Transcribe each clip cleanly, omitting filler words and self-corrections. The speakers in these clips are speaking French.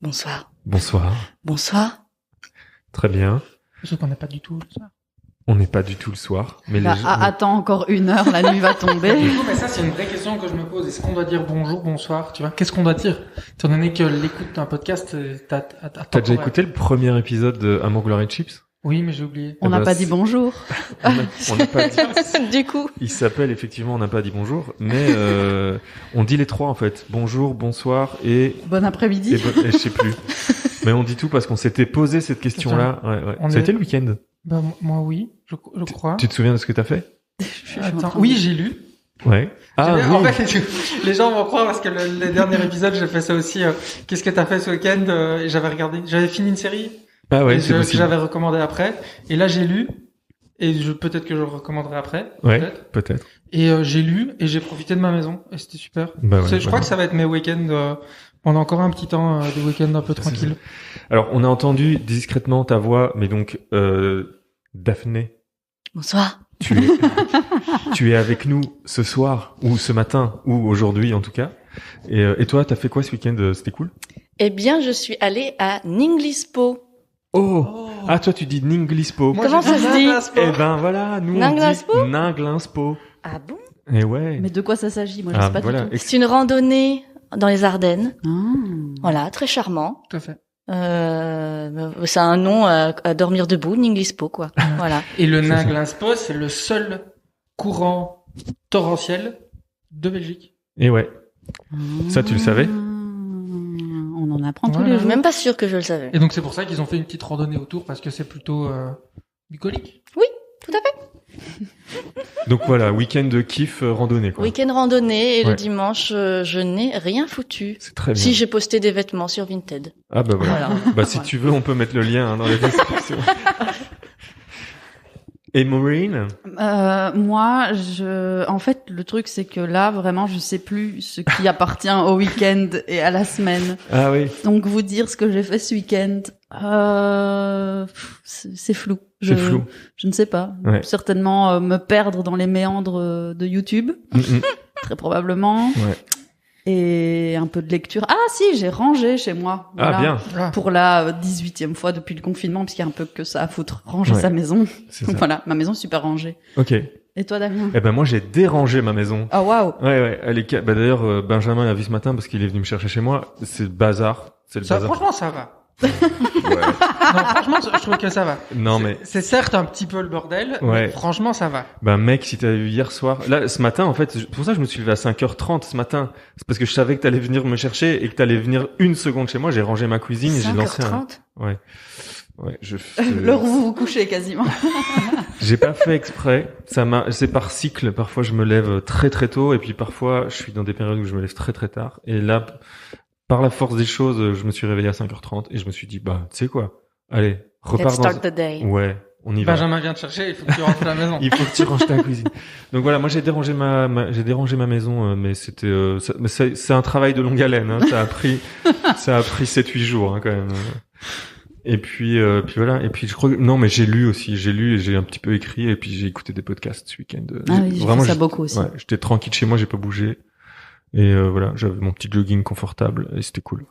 Bonsoir. Bonsoir. Bonsoir. Très bien. Sauf qu'on n'est pas du tout le soir. On n'est pas du tout le soir. Mais Bah, attends encore 1 heure, la nuit va tomber. Du coup, mais ça, c'est une vraie question que je me pose. Est-ce qu'on doit dire bonjour, bonsoir, tu vois? Qu'est-ce qu'on doit dire? Étant donné que l'écoute d'un podcast, T'as déjà écouté le premier épisode de Amour, Gloire et Chips? Oui, mais j'ai oublié. On n'a pas dit bonjour. On n'a pas dit. Du coup. Il s'appelle effectivement On n'a pas dit bonjour, mais on dit les trois en fait. Bonjour, bonsoir et Bon après-midi. et je sais plus. Mais on dit tout parce qu'on s'était posé cette question-là. Ouais. Ça a été le week-end. Bah, moi, oui, je crois. Tu te souviens de ce que t'as fait? Attends, oui, j'ai lu. Ouais. Ah oui. En fait, les gens vont croire parce que le dernier épisode, j'ai fait ça aussi. Qu'est-ce que t'as fait ce week-end? Et j'avais regardé. J'avais fini une série. Ah ouais, que c'est possible. j'avais recommandé après. Et là, j'ai lu. Et peut-être que je le recommanderai après. Ouais, peut-être. Et j'ai lu et j'ai profité de ma maison. Et c'était super. Bah ouais, je crois que ça va être mes week-ends pendant encore un petit temps, des week-ends un peu tranquilles. Alors, on a entendu discrètement ta voix, mais donc Daphné. Bonsoir. Tu es avec nous ce soir, ou ce matin, ou aujourd'hui en tout cas. Et toi, t'as fait quoi ce week-end? C'était cool? Eh bien, je suis allée à Ninglispo. Oh. Ah, toi, tu dis Ninglispo. Comment ça se dit? Eh ben voilà, nous Ninglispo on dit Ninglispo. Ah bon? Et ouais. Mais de quoi ça s'agit? Moi, je sais pas voilà. du tout. C'est une randonnée dans les Ardennes. Ah. Voilà, très charmant. Tout à fait. Ça a un nom à dormir debout, Ninglispo, quoi. Voilà. Et le Ninglispo, c'est le seul courant torrentiel de Belgique. Et ouais. Ça, tu le savais? On en apprend tous Voilà. les Je suis jours. même pas sûre que je le savais. Et donc c'est pour ça qu'ils ont fait une petite randonnée autour parce que c'est plutôt bucolique. Tout à fait. Donc voilà, week-end de kiff randonnée quoi. Week-end randonnée et Ouais. le dimanche, je n'ai rien foutu. C'est très bien. Si j'ai posté des vêtements sur Vinted. Ah bah voilà. Voilà. Bah si tu veux, on peut mettre le lien dans la description. Et Maureen? Moi, en fait, le truc, c'est que là, vraiment, je sais plus ce qui appartient au week-end et à la semaine. Ah oui. Donc, vous dire ce que j'ai fait ce week-end, c'est flou. C'est flou. Je ne sais pas. Ouais. Certainement me perdre dans les méandres de YouTube, très probablement. Ouais. Et un peu de lecture. Ah si, j'ai rangé chez moi. Ah bien. Pour la 18e fois depuis le confinement, puisqu'il y a un peu que ça à foutre. Ranger Ouais. sa maison. C'est ça. Voilà, ma maison est super rangée. Ok. Et toi, Damien? Eh ben moi j'ai dérangé ma maison. Oh waouh. Ouais. Elle est bah d'ailleurs Benjamin l'a vu ce matin parce qu'il est venu me chercher chez moi. C'est le bazar. C'est le Ça, bazar. franchement, ça va. Ouais. Non, franchement, je trouve que ça va. Non mais C'est certes un petit peu le bordel, Ouais. mais franchement, ça va. ben mec, si t'avais vu hier soir, là ce matin en fait, c'est pour ça que je me suis levé à 5h30 ce matin. C'est parce que je savais que t'allais venir me chercher et que t'allais venir 1 seconde chez moi. J'ai rangé ma cuisine et j'ai lancé 5h30. Ouais, L'heure où vous vous couchez, quasiment. J'ai pas fait exprès. C'est par cycle. Parfois, je me lève très très tôt et puis parfois, je suis dans des périodes où je me lève très très tard. Et là, par la force des choses, je me suis réveillé à 5h30 et je me suis dit, bah, tu sais quoi? Allez, repars Let's start the day. Ouais, on y va. Benjamin vient te chercher, il faut que tu rentres à la maison. Il faut que tu ranges ta cuisine. Donc voilà, moi j'ai dérangé ma maison, mais c'est un travail de longue haleine. Hein. Ça a pris 7-8 jours hein, quand même. Et puis voilà. Et puis je crois que non, mais j'ai lu aussi. J'ai lu et j'ai un petit peu écrit et puis j'ai écouté des podcasts ce week-end. Ah oui, j'ai fait ça beaucoup aussi. Ouais, j'étais tranquille chez moi, j'ai pas bougé. Et voilà, j'avais mon petit jogging confortable et c'était cool.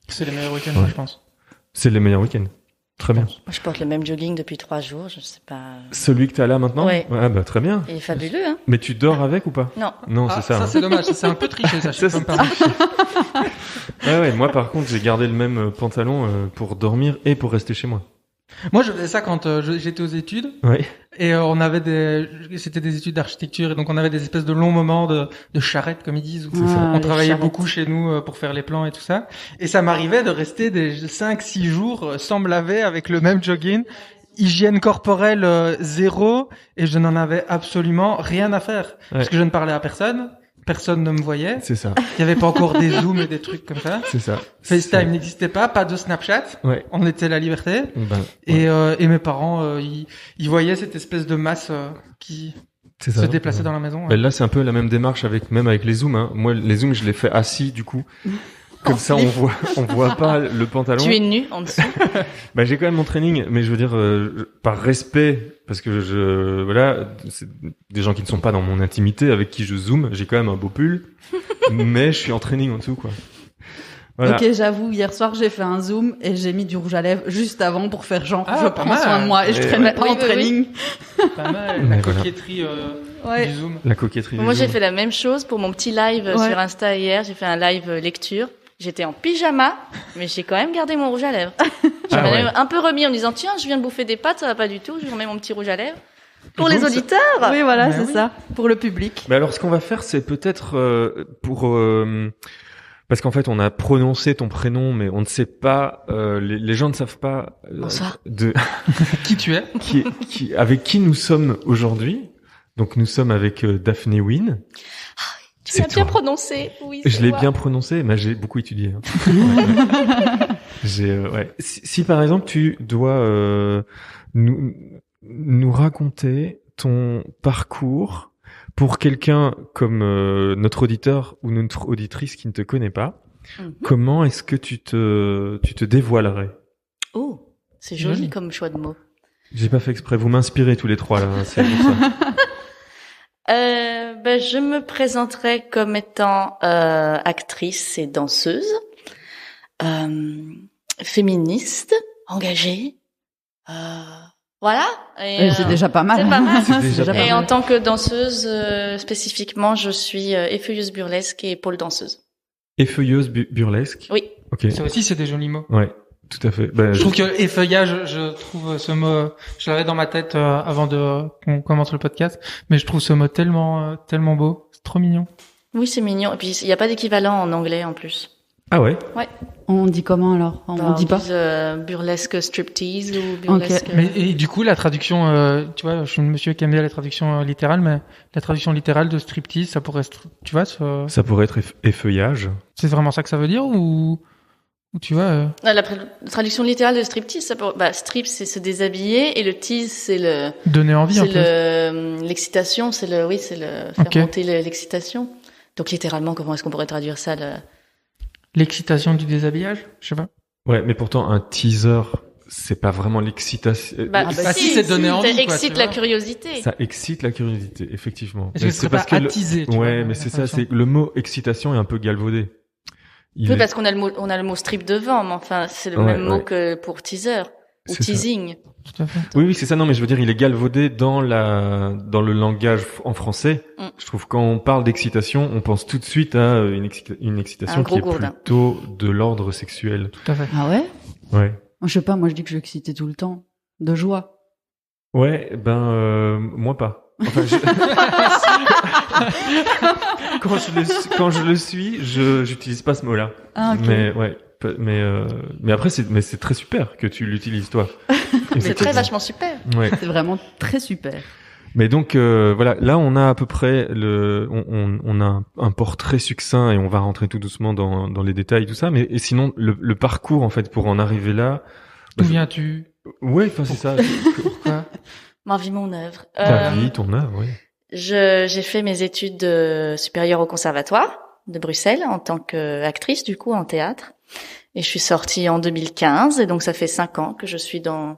C'est les meilleurs week-ends, Ouais. je pense. C'est les meilleurs week-ends. Très bien. Moi, je porte le même jogging depuis 3 jours, je sais pas. Celui que t'as là maintenant? Ouais. Ah bah très bien. Il est fabuleux, hein? Mais tu dors avec ou pas? Non. Non, Ah, c'est ça. ça hein. c'est dommage, ça, c'est un peu triché, ça. Je Ça, peux c'est me permettre. Ouais, moi par contre, j'ai gardé le même pantalon pour dormir et pour rester chez moi. Moi, je faisais ça quand j'étais aux études. Ouais. Et on avait c'était des études d'architecture, et donc on avait des espèces de longs moments de charrette, comme ils disent, où Ah, on les travaillait charrettes. beaucoup chez nous pour faire les plans et tout ça. Et ça m'arrivait de rester des 5-6 jours sans me laver avec le même jogging, hygiène corporelle 0, et je n'en avais absolument rien à faire. Parce que je ne parlais à personne ne me voyait, C'est ça. il n'y avait pas encore des zooms et des trucs comme ça. C'est ça. FaceTime n'existait pas de Snapchat, Ouais. on était la liberté. Ben, Et mes parents, ils voyaient cette espèce de masse qui c'est se déplaçait Ouais. dans la maison. Ben, là, c'est un peu la même démarche même avec les zooms. Hein. Moi, les zooms, je les fais assis du coup. Comme ça, on voit pas le pantalon. Tu es nu en dessous. Bah, j'ai quand même mon training, mais je veux dire par respect, parce que voilà, c'est des gens qui ne sont pas dans mon intimité avec qui je zoome. J'ai quand même un beau pull, mais je suis en training en dessous, quoi. Voilà. Ok, j'avoue, hier soir, j'ai fait un zoom et j'ai mis du rouge à lèvres juste avant pour faire genre, Ah, je pas prends mal. soin de moi et je Et traîne ouais. pas en Oui, oui, training. Pas mal, Mais la voilà. coquetterie Ouais. du Zoom. La coquetterie. Moi, du j'ai Zoom. fait la même chose pour mon petit live Ouais. sur Insta hier. J'ai fait un live lecture. J'étais en pyjama, mais j'ai quand même gardé mon rouge à lèvres. J'en Ah avais ouais. un peu remis en me disant, tiens, je viens de bouffer des pâtes, ça va pas du tout, je remets mon petit rouge à lèvres. Pour Et les donc, ça- auditeurs. Oui, voilà, Mais c'est oui. ça. Pour le public. Mais alors, ce qu'on va faire, c'est peut-être parce qu'en fait, on a prononcé ton prénom, mais on ne sait pas. Les gens ne savent pas Bonsoir. de Qui tu es? avec qui nous sommes aujourd'hui. Donc, nous sommes avec Daphné Wynne. Tu C'est l'as bien toi. prononcé. Oui, Je c'est l'ai moi. bien prononcé, mais j'ai beaucoup étudié. Hein. Ouais. Si par exemple tu dois nous raconter ton parcours pour quelqu'un comme notre auditeur ou notre auditrice qui ne te connaît pas, Mhm. comment est-ce que tu te dévoilerais? Oh, c'est joli Joli. comme choix de mots. J'ai pas fait exprès. Vous m'inspirez tous les trois là. Hein, c'est pour ça. Je me présenterai comme étant actrice et danseuse, féministe, engagée. Voilà. Et, C'est déjà pas mal. c'est pas mal. C'est déjà pas Et mal. en tant que danseuse, spécifiquement, je suis effeuilleuse burlesque et pôle danseuse. Effeuilleuse burlesque. Oui. Ok. Ça aussi, c'est des jolis mots. Ouais. Tout à fait. Ben, Je trouve que effeuillage, je trouve ce mot, je l'avais dans ma tête avant qu'on commence le podcast, mais je trouve ce mot tellement beau, c'est trop mignon. Oui, c'est mignon. Et puis, il n'y a pas d'équivalent en anglais en plus. Ah ouais. On dit comment alors? On dit pas? Dit, burlesque striptease ou burlesque... Ok. Mais et du coup, la traduction, tu vois, je suis un monsieur qui aime bien la traduction littérale, mais la traduction littérale de striptease, ça pourrait, tu vois, Ça pourrait être effeuillage. c'est vraiment ça que ça veut dire ou tu vois. La traduction littérale de striptease, ça peut... strip, c'est se déshabiller, et le tease, c'est Donner envie un c'est peu. l'excitation, c'est le faire Ok. monter l'excitation. Donc littéralement, comment est-ce qu'on pourrait traduire ça L'excitation du déshabillage, je sais pas. Ouais, mais pourtant un teaser, c'est pas vraiment l'excitation. si, c'est donner envie, ça quoi, excite tu la vois. curiosité. Ça excite la curiosité, effectivement. Est-ce que Mais ce serait pas le- attisé, tu vois, Ouais, mais c'est ça, l'information. c'est le mot excitation est un peu galvaudé. Il Oui, est- parce qu'on a le mot strip devant, mais enfin, c'est le Ouais, même mot ouais. que pour teaser ou C'est ça. teasing. Tout à fait. Oui, c'est ça. Non, mais je veux dire, il est galvaudé dans le langage en français. Mm. Je trouve que quand on parle d'excitation, on pense tout de suite à une excitation Un qui gros est gourdin. plutôt de l'ordre sexuel. Tout à fait. Ah ouais? Ouais. Moi, je sais pas, moi je dis que je suis excitée tout le temps. De joie. Ouais, moi pas. Enfin, quand je le suis, j'utilise pas ce mot-là. Ah, ok. Mais ouais, mais après c'est très super que tu l'utilises toi. C'est très vachement super. Ouais. C'est vraiment très super. Mais donc voilà, là on a à peu près on a un portrait succinct et on va rentrer tout doucement dans les détails tout ça. Mais et sinon le parcours en fait pour en arriver là. D'où viens-tu? Ouais, enfin c'est ça. Pourquoi? Ma vie, mon œuvre. Ta vie, ton œuvre, oui. J'ai fait mes études supérieures au conservatoire de Bruxelles en tant qu'actrice, du coup, en théâtre. Et je suis sortie en 2015, et donc ça fait 5 ans que je suis dans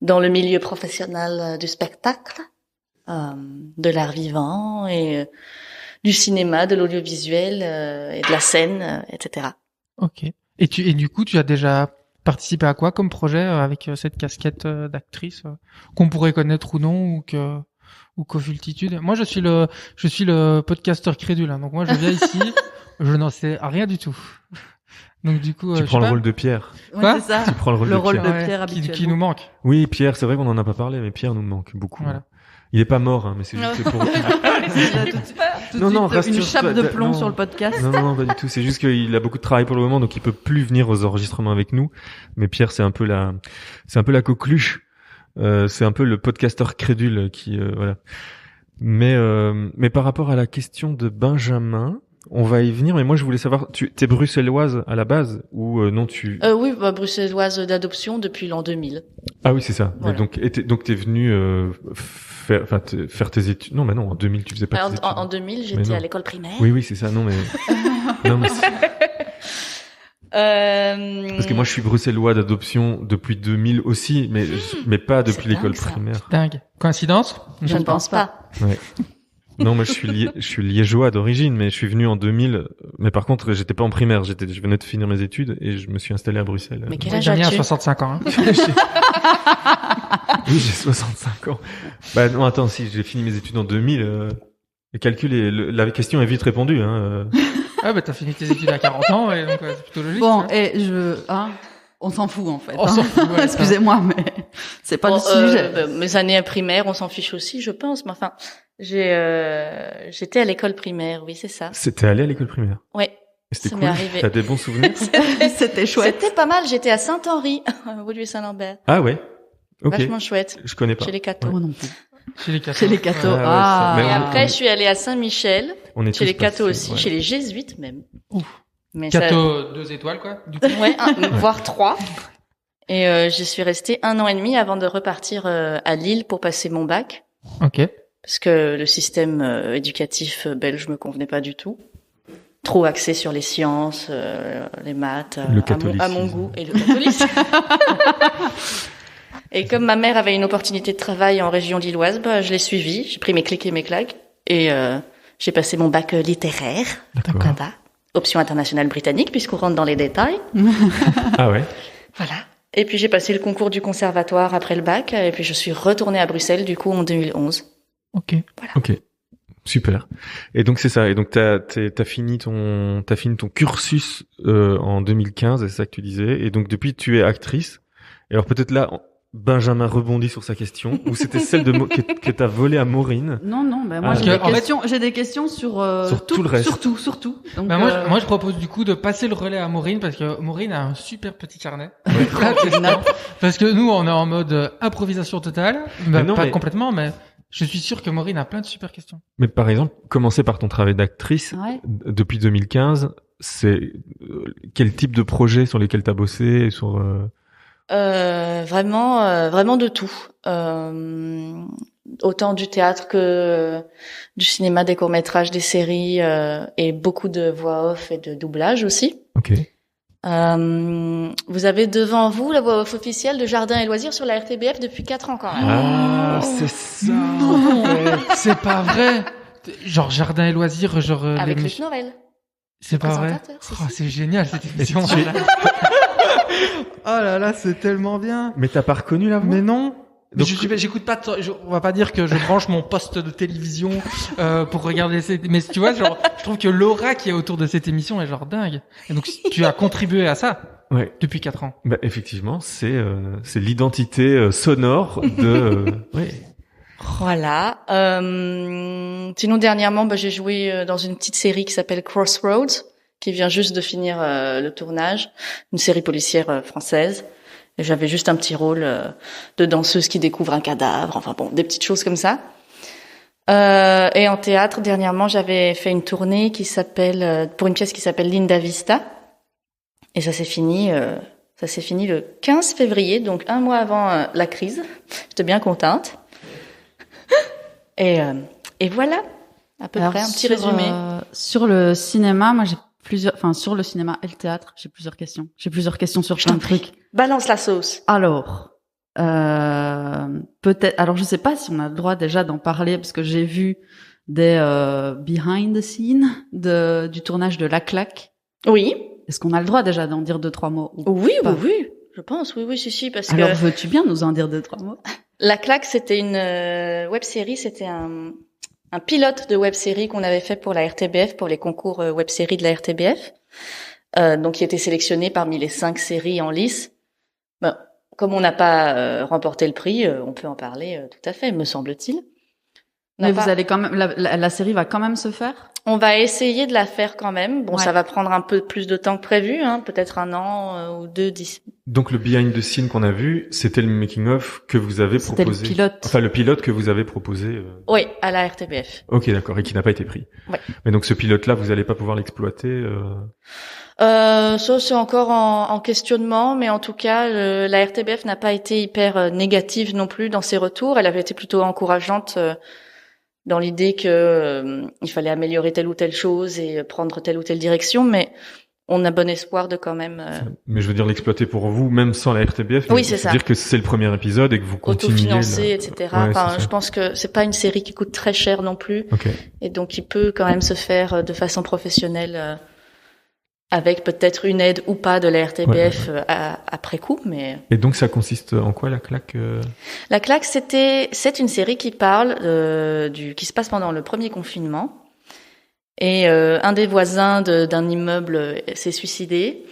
le milieu professionnel du spectacle, de l'art vivant et du cinéma, de l'audiovisuel et de la scène, etc. Ok. Et du coup, tu as déjà participé à quoi comme projet avec cette casquette d'actrice qu'on pourrait connaître ou non ou qu'ofultitude. Moi, je suis le podcasteur crédule, hein, donc moi je viens ici, je n'en sais rien du tout. Donc du coup, Tu je prends sais le pas. rôle de Pierre. Ouais, Quoi c'est ça. Tu prends le rôle Le de rôle Pierre. de Pierre qui habituellement. nous manque. Oui, Pierre, c'est vrai qu'on en a pas parlé, mais Pierre nous manque beaucoup. Voilà. Il est pas mort, hein, mais c'est juste pour. Tout de Non, non, suite, une rassure-toi, chape de plomb non. sur le podcast. Non, pas du tout. C'est juste qu'il a beaucoup de travail pour le moment, donc il peut plus venir aux enregistrements avec nous. Mais Pierre, c'est un peu la coqueluche. C'est un peu le podcasteur crédule qui, voilà. Mais par rapport à la question de Benjamin, on va y venir. Mais moi, je voulais savoir, t'es bruxelloise à la base ou non tu? Oui, bruxelloise d'adoption depuis l'an 2000. Ah oui, c'est ça. Voilà. Donc t'es venu faire tes études. Non, mais non, en 2000 tu faisais pas Alors, tes études. en 2000, Mais j'étais non. à l'école primaire. Oui, c'est ça. Non, mais non, mais parce que moi, je suis bruxellois d'adoption depuis 2000 aussi, mais pas depuis C'est l'école dingue, ça. primaire. Dingue. Coïncidence? Je ne pense pas. Ouais. Non, moi je suis liégeois d'origine, mais je suis venu en 2000. Mais par contre, j'étais pas en primaire, je venais de finir mes études et je me suis installé à Bruxelles. Mais quel Oui, âge Damien a as-tu? 65 ans. Hein. Oui, j'ai 65 ans. Bah non, attends, si j'ai fini mes études en 2000, le calcul la question est vite répondue. Hein. Ah bah t'as fini tes études à 40 ans, et donc c'est plutôt logique. Bon, ça. et on s'en fout en fait. On s'en fout, ouais, Excusez-moi, mais c'est pas Bon, le sujet. mes années primaires, on s'en fiche aussi, je pense. Mais enfin, j'étais à l'école primaire, oui, c'est ça. C'était allé à l'école primaire. Ouais. Et c'était Ça cool. m'est arrivé. T'as des bons souvenirs? C'était chouette. C'était pas mal. J'étais à Saint-Henri, au lieu Saint-Lambert. Ah ouais. Ok. Vachement chouette. Je connais pas. Chez les cathos. Moi non plus. Chez les cathos. Chez les cathos. Ouais, Ah. ça- mais Et on- après, je suis allée à Saint-Michel, On est chez tous les cathos passés, aussi, ouais. chez les jésuites même. Ouf. Mais ça, Cathos 2 étoiles, quoi. Du coup. ouais, voire 3. Et j'y suis restée 1 an et demi avant de repartir à Lille pour passer mon bac, Ok. parce que le système éducatif belge me convenait pas du tout. Trop axé sur les sciences, les maths, Le à mon catholicisme. goût, et le catholicisme. Et comme ma mère avait une opportunité de travail en région lilloise, bah, je l'ai suivie. J'ai pris mes clics et mes claques et j'ai passé mon bac littéraire D'accord. là-bas. Option internationale britannique, puisqu'on rentre dans les détails. Ah ouais. Voilà. Et puis j'ai passé le concours du conservatoire après le bac, et puis je suis retournée à Bruxelles du coup en 2011. Ok. Ok. Super. Et donc c'est ça. Et donc t'as fini ton cursus en 2015, c'est ça que tu disais. Et donc depuis tu es actrice. Et alors peut-être là Benjamin rebondit sur sa question, ou c'était celle que t'as volé à Maureen. Non, ben moi Ah, j'ai parce que, j'ai des questions sur Sur tout le reste. sur tout. Donc, Bah moi, je propose du coup de passer le relais à Maureen, parce que Maureen a un super petit carnet. Parce que nous, on est en mode improvisation totale. Bah, Mais non, pas mais- complètement, mais je suis sûr que Maureen a plein de super questions. Mais par exemple, commencer par ton travail d'actrice Ouais. depuis 2015, c'est quel type de projet sur lesquels t'as bossé sur Vraiment de tout. Autant du théâtre que du cinéma, des courts-métrages, des séries, et beaucoup de voix off et de doublage aussi. Ok. Vous avez devant vous la voix off officielle de Jardin et Loisirs sur la RTBF depuis 4 ans quand même. Ah, c'est ça. Non, c'est pas vrai. Genre jardin et loisirs, genre Avec les- Luc Noël. C'est pas vrai. présentateur, si, Oh, si. c'est génial cette émission. Oh là là, c'est tellement bien. Mais t'as pas reconnu la voix? Mais non. Mais Donc- j'écoute pas. On va pas dire que je branche mon poste de télévision pour regarder cette. Mais tu vois, genre, je trouve que l'aura qui est autour de cette émission est genre dingue. Et donc tu as contribué à ça Ouais. depuis 4 ans. Bah effectivement, c'est l'identité sonore de ouais. Voilà. Sinon dernièrement, j'ai joué dans une petite série qui s'appelle Crossroads, qui vient juste de finir le tournage, une série policière française. Et j'avais juste un petit rôle de danseuse qui découvre un cadavre, enfin bon, des petites choses comme ça. Et en théâtre, dernièrement, j'avais fait une tournée qui s'appelle pour une pièce qui s'appelle Linda Vista. Et ça s'est fini le 15 février, donc un mois avant la crise. J'étais bien contente. Et voilà, à peu Alors, près un petit sur, résumé. Sur le cinéma, moi j'ai sur le cinéma et le théâtre, j'ai plusieurs questions. J'ai plusieurs questions sur Je plein t'en de trucs. Balance la sauce. Alors, peut-être. Alors, je sais pas si on a le droit déjà d'en parler parce que j'ai vu des behind the scene du tournage de La Claque. Oui, Est-ce qu'on a le droit déjà d'en dire 2-3 mots ou oui, pas oui. Je pense, oui, si, parce Alors, que veux-tu bien nous en dire 2-3 mots? La Claque, c'était une web-série, c'était un pilote de web-série qu'on avait fait pour la RTBF, pour les concours web-série de la RTBF, donc qui était sélectionné parmi les 5 séries en lice. Ben, comme on n'a pas remporté le prix, on peut en parler tout à fait, me semble-t-il. Mais vous allez quand même, la série va quand même se faire? On va essayer de la faire quand même. Bon, Ouais. ça va prendre un peu plus de temps que prévu, hein, peut-être 1 an ou 2 d'ici. Donc le behind the scene qu'on a vu, c'était le making of que vous avez C'était proposé. le pilote. Enfin le pilote que vous avez proposé. Oui, à la RTBF. Ok, d'accord, et qui n'a pas été pris. Ouais. Mais donc ce pilote-là, vous allez pas pouvoir l'exploiter. Ça, c'est encore en questionnement, mais en tout cas, la RTBF n'a pas été hyper négative non plus dans ses retours. Elle avait été plutôt encourageante dans l'idée que il fallait améliorer telle ou telle chose et prendre telle ou telle direction, mais on a bon espoir de quand même Mais je veux dire l'exploiter pour vous, même sans la RTBF. Oui, c'est ça. Dire que c'est le premier épisode et que vous continuez. Autofinancer, etc. Ouais, enfin, je pense que c'est pas une série qui coûte très cher non plus. Ok. Et donc, il peut quand même se faire de façon professionnelle avec peut-être une aide ou pas de la RTBF après coup, mais. Et donc, ça consiste en quoi, la claque La claque, c'est une série qui parle qui se passe pendant le premier confinement. Et un des voisins d'un immeuble s'est suicidé.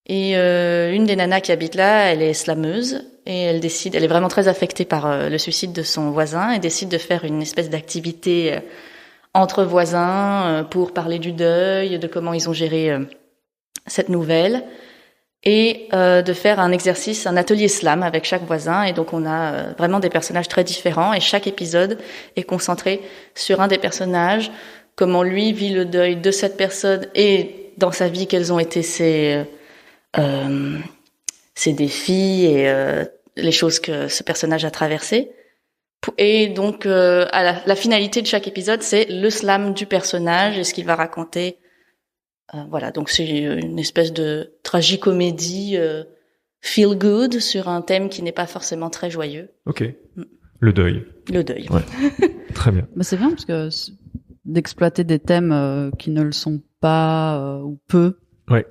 Et une des nanas qui habite là, elle est slameuse et elle est vraiment très affectée par le suicide de son voisin et décide de faire une espèce d'activité entre voisins pour parler du deuil, de comment ils ont géré cette nouvelle et de faire un exercice, un atelier slam avec chaque voisin. Et donc on a vraiment des personnages très différents et chaque épisode est concentré sur un des personnages, comment lui vit le deuil de cette personne et dans sa vie quels ont été ses défis et les choses que ce personnage a traversées. Et donc à la finalité de chaque épisode, c'est le slam du personnage et ce qu'il va raconter. Voilà, donc c'est une espèce de tragicomédie feel good sur un thème qui n'est pas forcément très joyeux. Ok. Le deuil. Le deuil. Ouais. Très bien. Bah, c'est bien parce que d'exploiter des thèmes qui ne le sont pas ou peu. Ouais.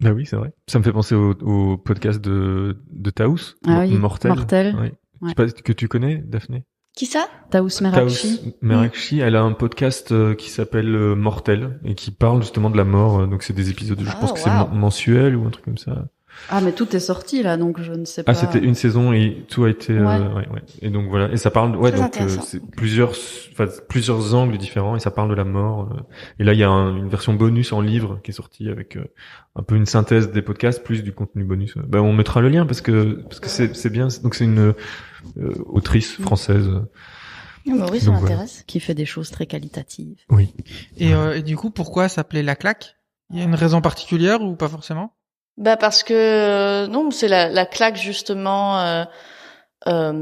Bah oui, c'est vrai. Ça me fait penser au podcast de Taous. Ah oui, Mortel. Ouais. Je sais pas que tu connais, Daphné. Qui ça? Taous Merakchi. Taous Merakchi, elle a un podcast qui s'appelle Mortel et qui parle justement de la mort. Donc c'est des épisodes, je pense que c'est mensuel ou un truc comme ça. Ah, mais tout est sorti là, donc je ne sais pas. Ah, c'était une saison et tout a été. Ouais. Et donc voilà, et ça parle. Ouais, Très donc c'est plusieurs angles différents et ça parle de la mort. Et là, il y a une version bonus en livre qui est sortie avec un peu une synthèse des podcasts plus du contenu bonus. Bah, on mettra le lien parce que c'est bien. Donc c'est une autrice française. Bah oui, ça donc, m'intéresse. Qui fait des choses très qualitatives. Oui. Et du coup, pourquoi ça s'appelait La Claque? Il y a une raison particulière ou pas forcément? Bah parce que non, c'est la claque justement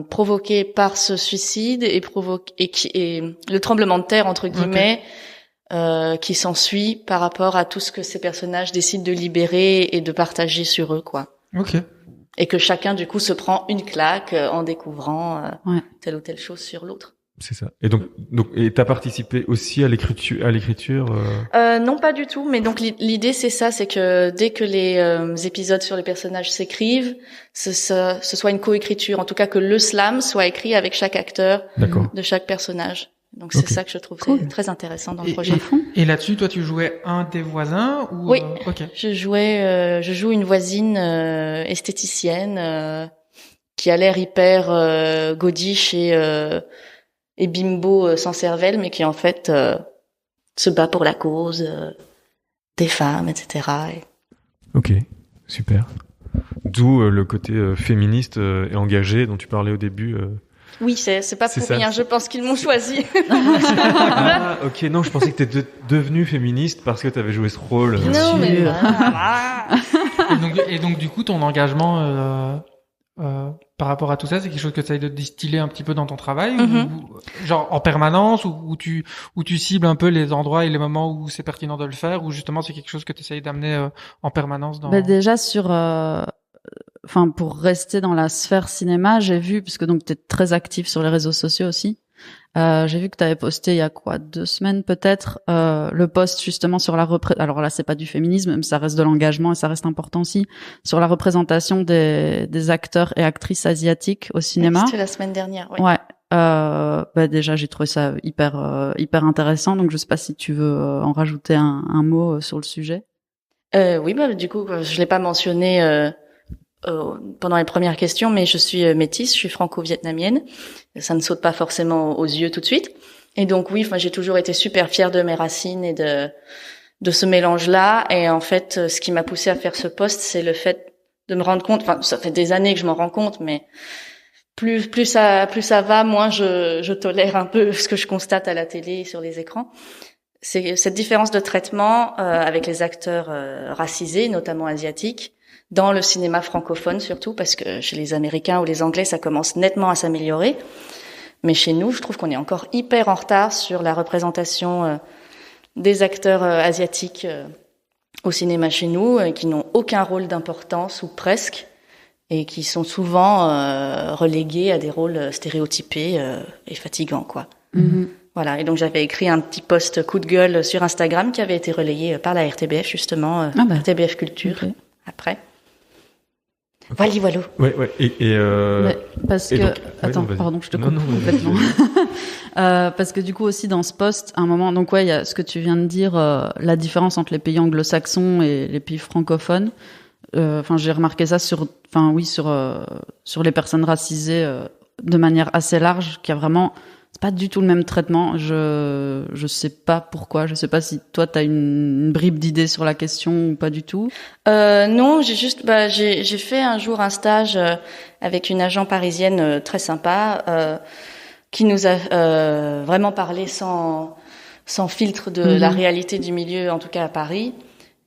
provoquée par ce suicide et le tremblement de terre entre guillemets qui s'ensuit par rapport à tout ce que ces personnages décident de libérer et de partager sur eux, quoi. Ok. Et que chacun du coup se prend une claque en découvrant telle ou telle chose sur l'autre. C'est ça. Et donc et t'as participé aussi à l'écriture. Non, pas du tout. Mais donc l'idée c'est ça, c'est que dès que les épisodes sur les personnages s'écrivent, ce soit une coécriture. En tout cas, que le slam soit écrit avec chaque acteur de chaque personnage. Donc c'est ça que je trouve très intéressant dans le projet. Et là-dessus, toi, tu jouais un des voisins ou Oui. Ok. Je joue une voisine esthéticienne qui a l'air hyper godiche et bimbo sans cervelle, mais qui en fait se bat pour la cause des femmes, etc. Ok, super. D'où le côté féministe et engagé dont tu parlais au début. Oui, c'est pas pour rien. Je pense qu'ils m'ont choisi. Ah, ok. Non, je pensais que t'étais devenue féministe parce que t'avais joué ce rôle. Non, mais et donc du coup, ton engagement par rapport à tout ça, c'est quelque chose que tu essayes de distiller un petit peu dans ton travail, ou, genre en permanence, ou tu cibles un peu les endroits et les moments où c'est pertinent de le faire, ou justement c'est quelque chose que tu essayes d'amener en permanence dans... Déjà pour rester dans la sphère cinéma, j'ai vu, puisque donc t'es très actif sur les réseaux sociaux aussi, j'ai vu que t'avais posté il y a 2 semaines peut-être le post justement sur alors là c'est pas du féminisme, mais ça reste de l'engagement et ça reste important aussi, sur la représentation des acteurs et actrices asiatiques au cinéma. C'était la semaine dernière. Oui. Ouais. Déjà j'ai trouvé ça hyper intéressant, donc je sais pas si tu veux en rajouter un mot sur le sujet. Oui, du coup je l'ai pas mentionné pendant les premières questions, mais je suis métisse, je suis franco-vietnamienne. Ça ne saute pas forcément aux yeux tout de suite. Et donc oui, j'ai toujours été super fière de mes racines et de ce mélange-là. Et en fait, ce qui m'a poussée à faire ce poste, c'est le fait de me rendre compte. Enfin, ça fait des années que je m'en rends compte, mais plus ça va, moins je tolère un peu ce que je constate à la télé et sur les écrans. C'est cette différence de traitement avec les acteurs racisés, notamment asiatiques, dans le cinéma francophone surtout, parce que chez les Américains ou les Anglais, ça commence nettement à s'améliorer. Mais chez nous, je trouve qu'on est encore hyper en retard sur la représentation des acteurs asiatiques au cinéma chez nous, qui n'ont aucun rôle d'importance ou presque, et qui sont souvent relégués à des rôles stéréotypés et fatigants, quoi. Mhm. Voilà. Et donc j'avais écrit un petit post coup de gueule sur Instagram qui avait été relayé par la RTBF justement, RTBF Culture après. Voilà. Ouais. Ouais, parce que donc, attends, vas-y. pardon, je te coupe Non, complètement. Parce que du coup aussi dans ce post, à un moment, donc ouais, il y a ce que tu viens de dire, la différence entre les pays anglo-saxons et les pays francophones. Enfin, j'ai remarqué ça sur les personnes racisées de manière assez large, qu'il y a vraiment, c'est pas du tout le même traitement. Je sais pas pourquoi. Je sais pas si toi t'as une bribe d'idée sur la question ou pas du tout. Non, j'ai fait un jour un stage avec une agent parisienne très sympa qui nous a vraiment parlé sans filtre de la réalité du milieu, en tout cas à Paris,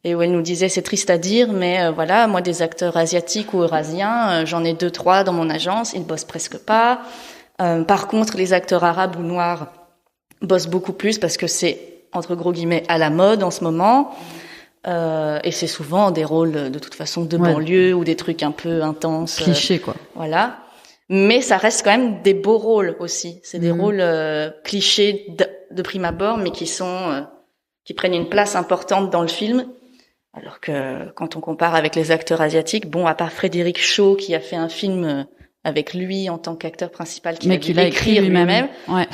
et où elle nous disait c'est triste à dire, mais voilà, moi des acteurs asiatiques ou eurasiens, j'en ai 2-3 dans mon agence, ils bossent presque pas. Par contre, les acteurs arabes ou noirs bossent beaucoup plus parce que c'est entre gros guillemets à la mode en ce moment. Et c'est souvent des rôles de toute façon de banlieue ou des trucs un peu intenses. Clichés, quoi. Voilà. Mais ça reste quand même des beaux rôles aussi. C'est des rôles clichés de prime abord, mais qui prennent une place importante dans le film. Alors que quand on compare avec les acteurs asiatiques, bon, à part Frédéric Shaw qui a fait un film avec lui en tant qu'acteur principal, qui l'a écrit lui-même. Ouais.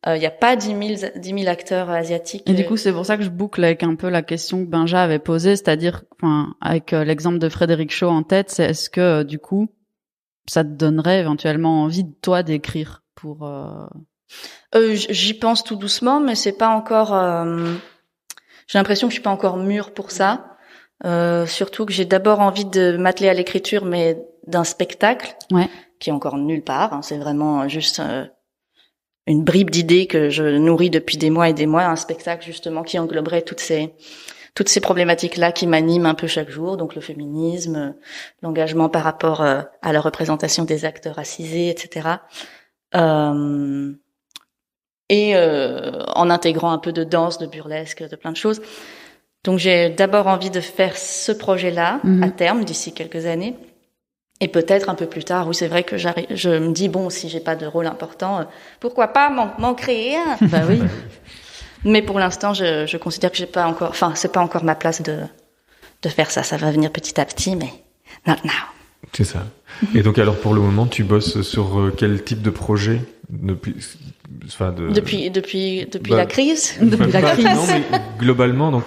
Il y a pas 10 000 acteurs asiatiques. Et du coup, c'est pour ça que je boucle avec un peu la question que Benja avait posée, c'est-à-dire, enfin, avec l'exemple de Frédéric Shaw en tête, c'est est-ce que du coup, ça te donnerait éventuellement envie de toi d'écrire pour J'y pense tout doucement, mais c'est pas encore. J'ai l'impression que je suis pas encore mûre pour ça. Surtout que j'ai d'abord envie de m'atteler à l'écriture, mais d'un spectacle qui est encore nulle part. Hein. C'est vraiment juste une bribe d'idées que je nourris depuis des mois et des mois. Un spectacle justement qui engloberait toutes ces problématiques-là qui m'animent un peu chaque jour. Donc le féminisme, l'engagement par rapport à la représentation des acteurs racisés, etc. Et en intégrant un peu de danse, de burlesque, de plein de choses. Donc j'ai d'abord envie de faire ce projet-là à terme, d'ici quelques années. Et peut-être un peu plus tard, oui, c'est vrai que je me dis, bon, si j'ai pas de rôle important, pourquoi pas m'en créer un? Bah oui. Mais pour l'instant, je considère que j'ai pas encore, enfin, c'est pas encore ma place de faire ça. Ça va venir petit à petit, mais not now. C'est ça. Et donc alors pour le moment, tu bosses sur quel type de projet depuis la crise? Depuis la crise. Non, mais globalement, donc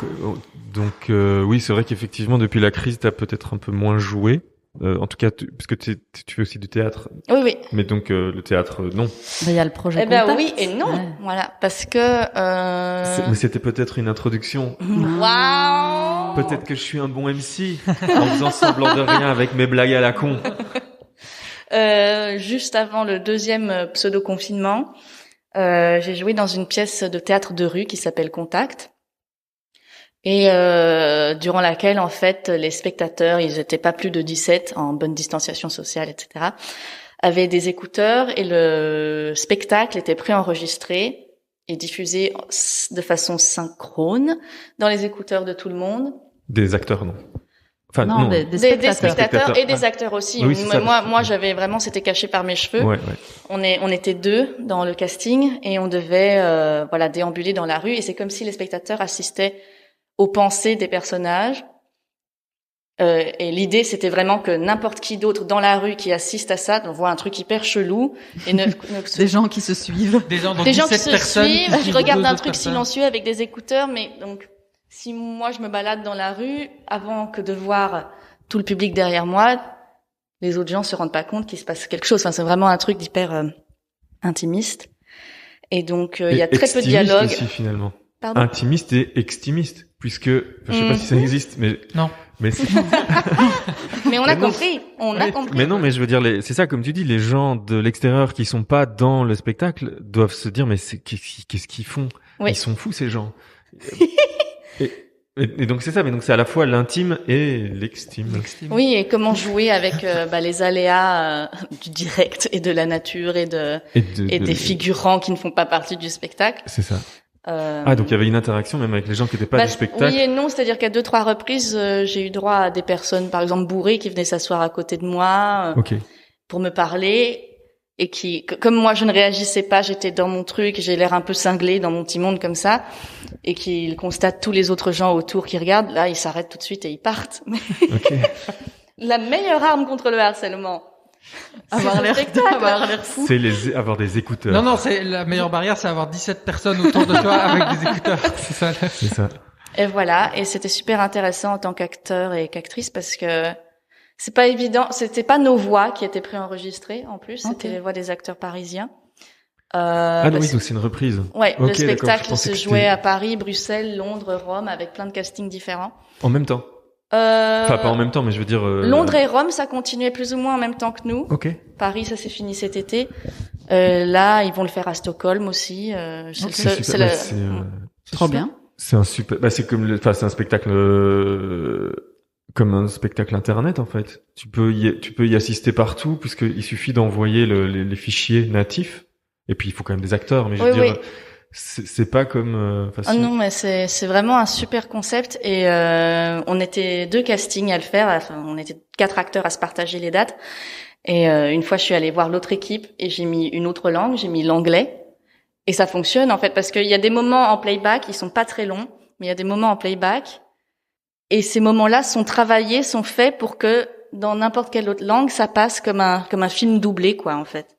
oui, c'est vrai qu'effectivement depuis la crise, t'as peut-être un peu moins joué. En tout cas, parce que tu fais aussi du théâtre. Oui. Mais donc le théâtre, non. Il y a le projet. Oui et non. Ouais. Voilà, parce que. Mais c'était peut-être une introduction. Waouh. Peut-être que je suis un bon MC en faisant semblant de rien avec mes blagues à la con. Juste avant le deuxième pseudo-confinement, j'ai joué dans une pièce de théâtre de rue qui s'appelle Contact. Et durant laquelle, en fait, les spectateurs, ils étaient pas plus de 17, en bonne distanciation sociale, etc., avaient des écouteurs et le spectacle était préenregistré et diffusé de façon synchrone dans les écouteurs de tout le monde. Des acteurs, non. Enfin, non, des spectateurs et des acteurs aussi. Oui, moi, j'avais vraiment, c'était caché par mes cheveux. Ouais. On était 2 dans le casting et on devait, déambuler dans la rue et c'est comme si les spectateurs assistaient aux pensées des personnages. Et l'idée, c'était vraiment que n'importe qui d'autre dans la rue qui assiste à ça, on voit un truc hyper chelou et des gens qui se suivent. Des gens qui se suivent. Je regarde un truc silencieux avec des écouteurs, mais donc si moi je me balade dans la rue, avant que de voir tout le public derrière moi, les autres gens se rendent pas compte qu'il se passe quelque chose. Enfin, c'est vraiment un truc d'hyper intimiste. Et donc il y a très peu de dialogue. Aussi, finalement. Pardon. Intimiste et extimiste, puisque je sais pas si ça existe, mais non. Mais mais on a compris. Mais non, mais je veux dire, c'est ça, comme tu dis, les gens de l'extérieur qui sont pas dans le spectacle doivent se dire, mais qu'est-ce qu'ils font? Ils sont fous, ces gens. Et donc c'est ça, mais donc c'est à la fois l'intime et l'extime. Oui, et comment jouer avec les aléas du direct et de la nature et des figurants qui ne font pas partie du spectacle. C'est ça. Donc il y avait une interaction même avec les gens qui n'étaient pas du spectacle. Oui et non, c'est-à-dire qu'à 2-3 reprises, j'ai eu droit à des personnes, par exemple bourrées, qui venaient s'asseoir à côté de moi pour me parler et qui, comme moi je ne réagissais pas, j'étais dans mon truc, j'ai l'air un peu cinglé dans mon petit monde comme ça, et qu'ils constatent tous les autres gens autour qui regardent, là ils s'arrêtent tout de suite et ils partent. La meilleure arme contre le harcèlement. Avoir l'air fou. C'est avoir des écouteurs. Non, c'est la meilleure barrière, c'est avoir 17 personnes autour de toi avec des écouteurs. C'est ça. C'est ça. Et voilà. Et c'était super intéressant en tant qu'acteur et qu'actrice parce que c'est pas évident. C'était pas nos voix qui étaient préenregistrées en plus. C'était les voix des acteurs parisiens. Oui, donc c'est une reprise. Ouais, le spectacle se jouait à Paris, Bruxelles, Londres, Rome avec plein de castings différents. En même temps. Enfin, pas en même temps, mais je veux dire... Londres et Rome, ça continuait plus ou moins en même temps que nous. Paris, ça s'est fini cet été. Là, ils vont le faire à Stockholm aussi. C'est trop bien. C'est un super... c'est comme c'est un spectacle... comme un spectacle internet, en fait. Tu peux y assister partout, puisqu'il suffit d'envoyer les fichiers natifs. Et puis, il faut quand même des acteurs, mais je veux dire... C'est pas comme non, mais c'est vraiment un super concept et on était 2 castings à le faire, enfin on était 4 acteurs à se partager les dates et une fois je suis allée voir l'autre équipe et j'ai mis une autre langue, j'ai mis l'anglais et ça fonctionne en fait parce qu'il y a des moments en playback, ils sont pas très longs, mais il y a des moments en playback et ces moments-là sont travaillés, sont faits pour que dans n'importe quelle autre langue ça passe comme un film doublé quoi en fait.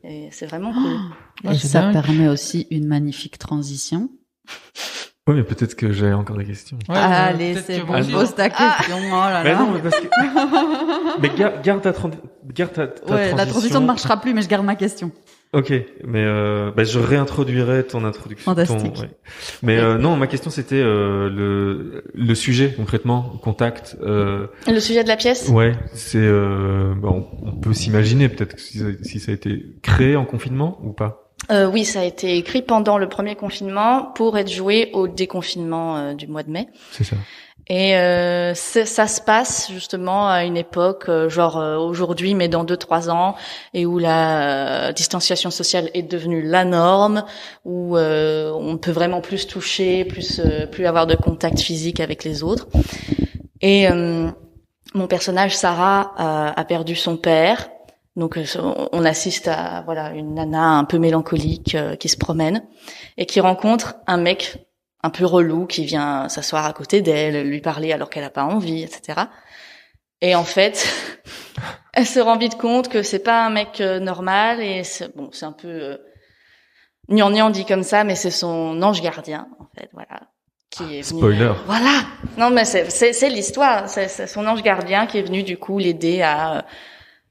Et c'est vraiment cool. Et ça permet aussi une magnifique transition. Oui, mais peut-être que j'ai encore des questions. Allez, c'est bon, pose ta question. Oh là là. Mais non, mais parce que... mais garde ta transition. La transition ne marchera plus, mais je garde ma question. Ok, mais je réintroduirai ton introduction. Fantastique. Mais non, ma question c'était le sujet concrètement, contact. Le sujet de la pièce. Ouais, c'est on peut s'imaginer peut-être si ça a été créé en confinement ou pas. Oui, ça a été écrit pendant le premier confinement pour être joué au déconfinement du mois de mai. C'est ça. Et ça se passe justement à une époque aujourd'hui, mais dans 2-3 ans, et où la distanciation sociale est devenue la norme, où on peut vraiment plus toucher, plus avoir de contact physique avec les autres. Et mon personnage Sarah a perdu son père. Donc on assiste à une nana un peu mélancolique qui se promène et qui rencontre un mec un peu relou qui vient s'asseoir à côté d'elle, lui parler alors qu'elle a pas envie, etc. Et en fait, elle se rend vite compte que c'est pas un mec normal et c'est un peu gnangnan dit comme ça, mais c'est son ange gardien en fait, qui est venu. Spoiler. Voilà. Non mais c'est l'histoire, c'est son ange gardien qui est venu du coup l'aider à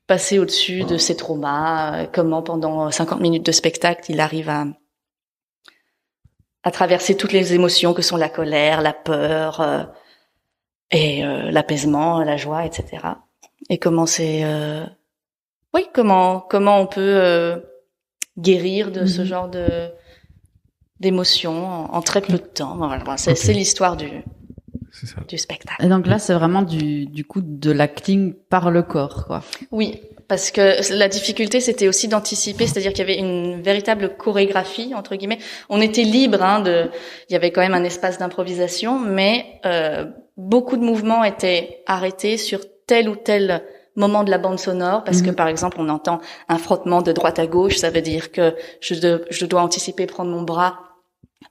passer au-dessus de ses traumas, comment pendant 50 minutes de spectacle, il arrive à traverser toutes les émotions que sont la colère, la peur et l'apaisement, la joie, etc. Et comment comment on peut guérir de ce genre d'émotions en très peu de temps. Voilà, c'est l'histoire du spectacle. Et donc là, c'est vraiment du coup de l'acting par le corps, quoi. Oui, parce que la difficulté, c'était aussi d'anticiper, c'est-à-dire qu'il y avait une véritable chorégraphie, entre guillemets. On était libre, il y avait quand même un espace d'improvisation, mais beaucoup de mouvements étaient arrêtés sur tel ou tel moment de la bande sonore, parce que par exemple, on entend un frottement de droite à gauche, ça veut dire que je dois anticiper, prendre mon bras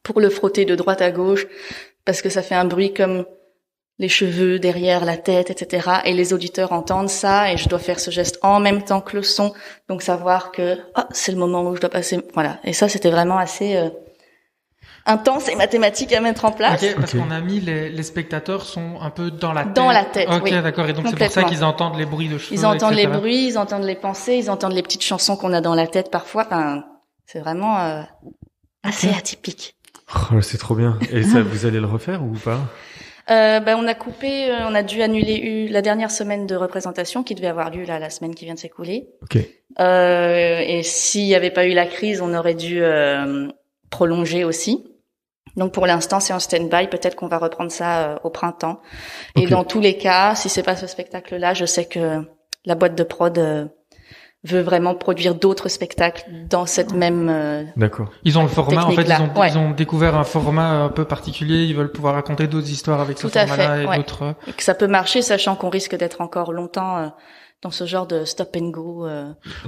pour le frotter de droite à gauche, parce que ça fait un bruit comme les cheveux derrière la tête, etc. Et les auditeurs entendent ça et je dois faire ce geste en même temps que le son. Donc savoir que c'est le moment où je dois passer. Voilà. Et ça, c'était vraiment assez intense et mathématique à mettre en place. Ok, parce qu'on a mis les spectateurs sont un peu dans la tête. Dans la tête, ok, oui. D'accord. Et donc c'est pour ça qu'ils entendent les bruits de cheveux, ils entendent etc. les bruits, ils entendent les pensées, ils entendent les petites chansons qu'on a dans la tête parfois. Enfin, c'est vraiment assez atypique. Oh, c'est trop bien. Et ça, vous allez le refaire ou pas? On a coupé, on a dû annuler la dernière semaine de représentation qui devait avoir lieu la semaine qui vient de s'écouler. Ok. Et s'il n'y avait pas eu la crise, on aurait dû prolonger aussi. Donc pour l'instant, c'est en stand-by. Peut-être qu'on va reprendre ça au printemps. Okay. Et dans tous les cas, si c'est pas ce spectacle-là, je sais que la boîte de prod veut vraiment produire d'autres spectacles dans cette même D'accord. Ils ont le format, en fait, technique-là. ils ont découvert un format un peu particulier, ils veulent pouvoir raconter d'autres histoires avec ce Tout à format-là fait, et ouais. d'autres... et que ça peut marcher, sachant qu'on risque d'être encore longtemps dans ce genre de stop and go.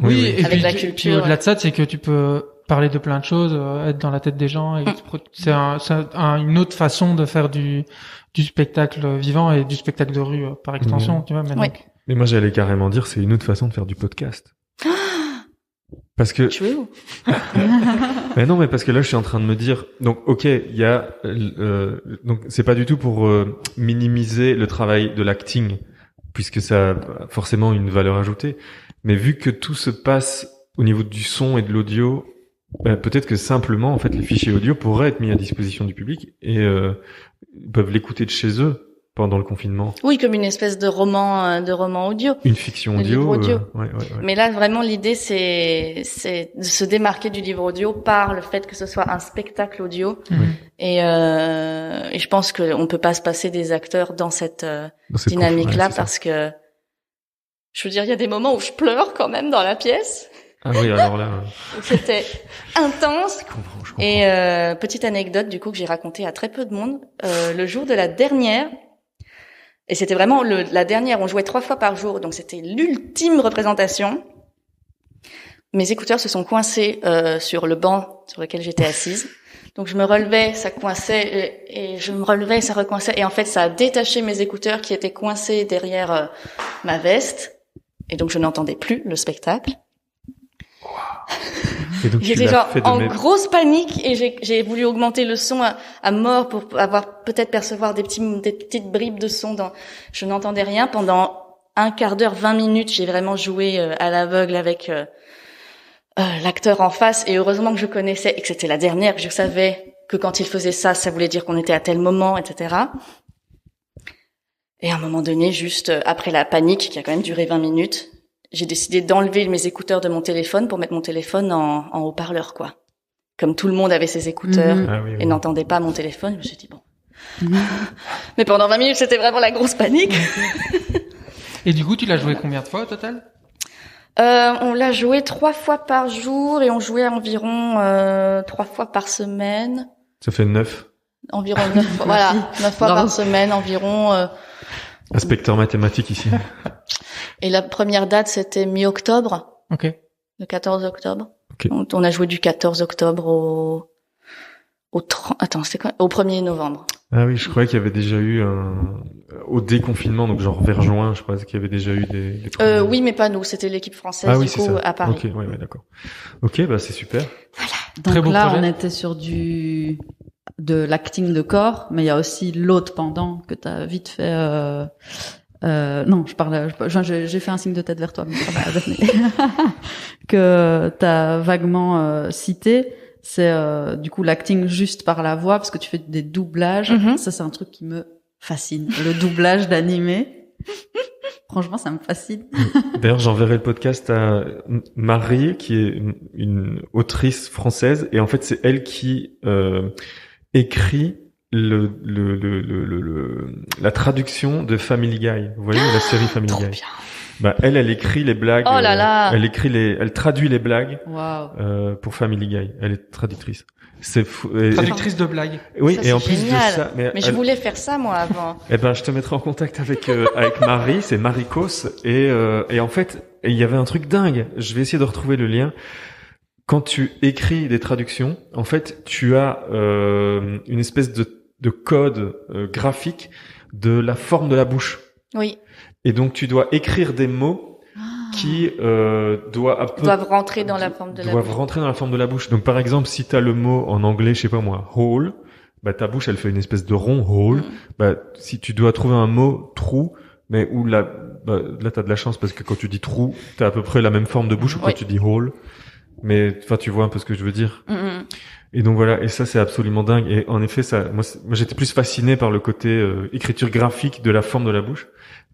Oui, et Avec puis, la puis culture. au-delà de ça, c'est que tu peux parler de plein de choses, être dans la tête des gens, et c'est une autre façon de faire du spectacle vivant et du spectacle de rue par extension, tu vois. Maintenant. Ouais. Mais moi, j'allais carrément dire, c'est une autre façon de faire du podcast. Parce que, True. mais non, mais parce que là, je suis en train de me dire, donc, ok, il y a, donc, c'est pas du tout pour minimiser le travail de l'acting, puisque ça a forcément une valeur ajoutée. Mais vu que tout se passe au niveau du son et de l'audio, peut-être que simplement, en fait, les fichiers audio pourraient être mis à disposition du public et ils peuvent l'écouter de chez eux pendant le confinement. Oui, comme une espèce de roman audio. Une fiction Le audio. livre audio. Ouais. Mais là, vraiment, l'idée, c'est de se démarquer du livre audio par le fait que ce soit un spectacle audio. Et je pense qu'on peut pas se passer des acteurs dans cette dynamique-là parce que, je veux dire, il y a des moments où je pleure quand même dans la pièce. Ah oui, alors là. C'était intense. Je comprends. Et petite anecdote du coup que j'ai racontée à très peu de monde, le jour de la dernière, et c'était vraiment la dernière, on jouait 3 fois par jour, donc c'était l'ultime représentation. Mes écouteurs se sont coincés sur le banc sur lequel j'étais assise. Donc je me relevais, ça coinçait, et je me relevais, ça recoinçait, et en fait ça a détaché mes écouteurs qui étaient coincés derrière ma veste, et donc je n'entendais plus le spectacle. Et donc, J'étais genre en grosse panique et j'ai voulu augmenter le son à mort pour percevoir des petites bribes de son je n'entendais rien pendant un quart d'heure, 20 minutes, j'ai vraiment joué à l'aveugle avec l'acteur en face, et heureusement que je connaissais et que c'était la dernière, que je savais que quand il faisait ça, ça voulait dire qu'on était à tel moment, etc. Et à un moment donné, juste après la panique qui a quand même duré 20 minutes, j'ai décidé d'enlever mes écouteurs de mon téléphone pour mettre mon téléphone en haut-parleur, quoi. Comme tout le monde avait ses écouteurs et n'entendait pas mon téléphone, je me suis dit bon. Mais pendant 20 minutes, c'était vraiment la grosse panique. Et du coup, tu l'as joué combien de fois au total? On l'a joué 3 fois par jour et on jouait environ 3 fois par semaine. Ça fait 9. Environ 9 fois, voilà, 9 fois par semaine environ. Inspecteur mathématique ici. Et la première date, c'était mi-octobre. Ok. Le 14 octobre. Okay. On a joué du 14 octobre au 1er novembre. Ah oui, je croyais qu'il y avait déjà eu au déconfinement, donc genre vers juin, je crois qu'il y avait déjà eu des oui, mais pas nous, c'était l'équipe française du coup à Paris. Ok, ouais, d'accord. Ok, bah c'est super. Voilà. Donc très beau là, projet. on était sur de l'acting de corps, mais il y a aussi l'autre pendant que t'as vite fait. Non, j'ai fait un signe de tête vers toi, mais ça va, que t'as vaguement cité. C'est du coup l'acting juste par la voix, parce que tu fais des doublages. Ça, c'est un truc qui me fascine. Le doublage d'animé. Franchement, ça me fascine. D'ailleurs, j'enverrai le podcast à Marie, qui est une autrice française, et en fait, c'est elle qui écrit la traduction de Family Guy. Vous voyez la série Family Guy. Bien. Bah elle écrit les blagues. Oh là là. Elle traduit les blagues. Waouh. Pour Family Guy. Elle est traductrice. C'est fou. Traductrice de blagues. Oui, Ça, et en c'est plus génial. de ça, Mais je voulais faire ça moi avant. Eh ben, je te mettrai en contact avec Marie, c'est Maricos, et en fait, il y avait un truc dingue. Je vais essayer de retrouver le lien. Quand tu écris des traductions, en fait, tu as une espèce de code graphique de la forme de la bouche. Oui. Et donc, tu dois écrire des mots qui doivent rentrer dans la forme de la bouche. Doivent rentrer dans la forme de la bouche. Donc, par exemple, si t'as le mot en anglais, je sais pas moi, hole, bah ta bouche, elle fait une espèce de rond, hole. Bah, si tu dois trouver un mot trou, mais où là t'as de la chance parce que quand tu dis trou, t'as à peu près la même forme de bouche que quand tu dis hole. Mais enfin, tu vois un peu ce que je veux dire. Et donc voilà, et ça c'est absolument dingue. Et en effet, moi j'étais plus fasciné par le côté écriture graphique de la forme de la bouche.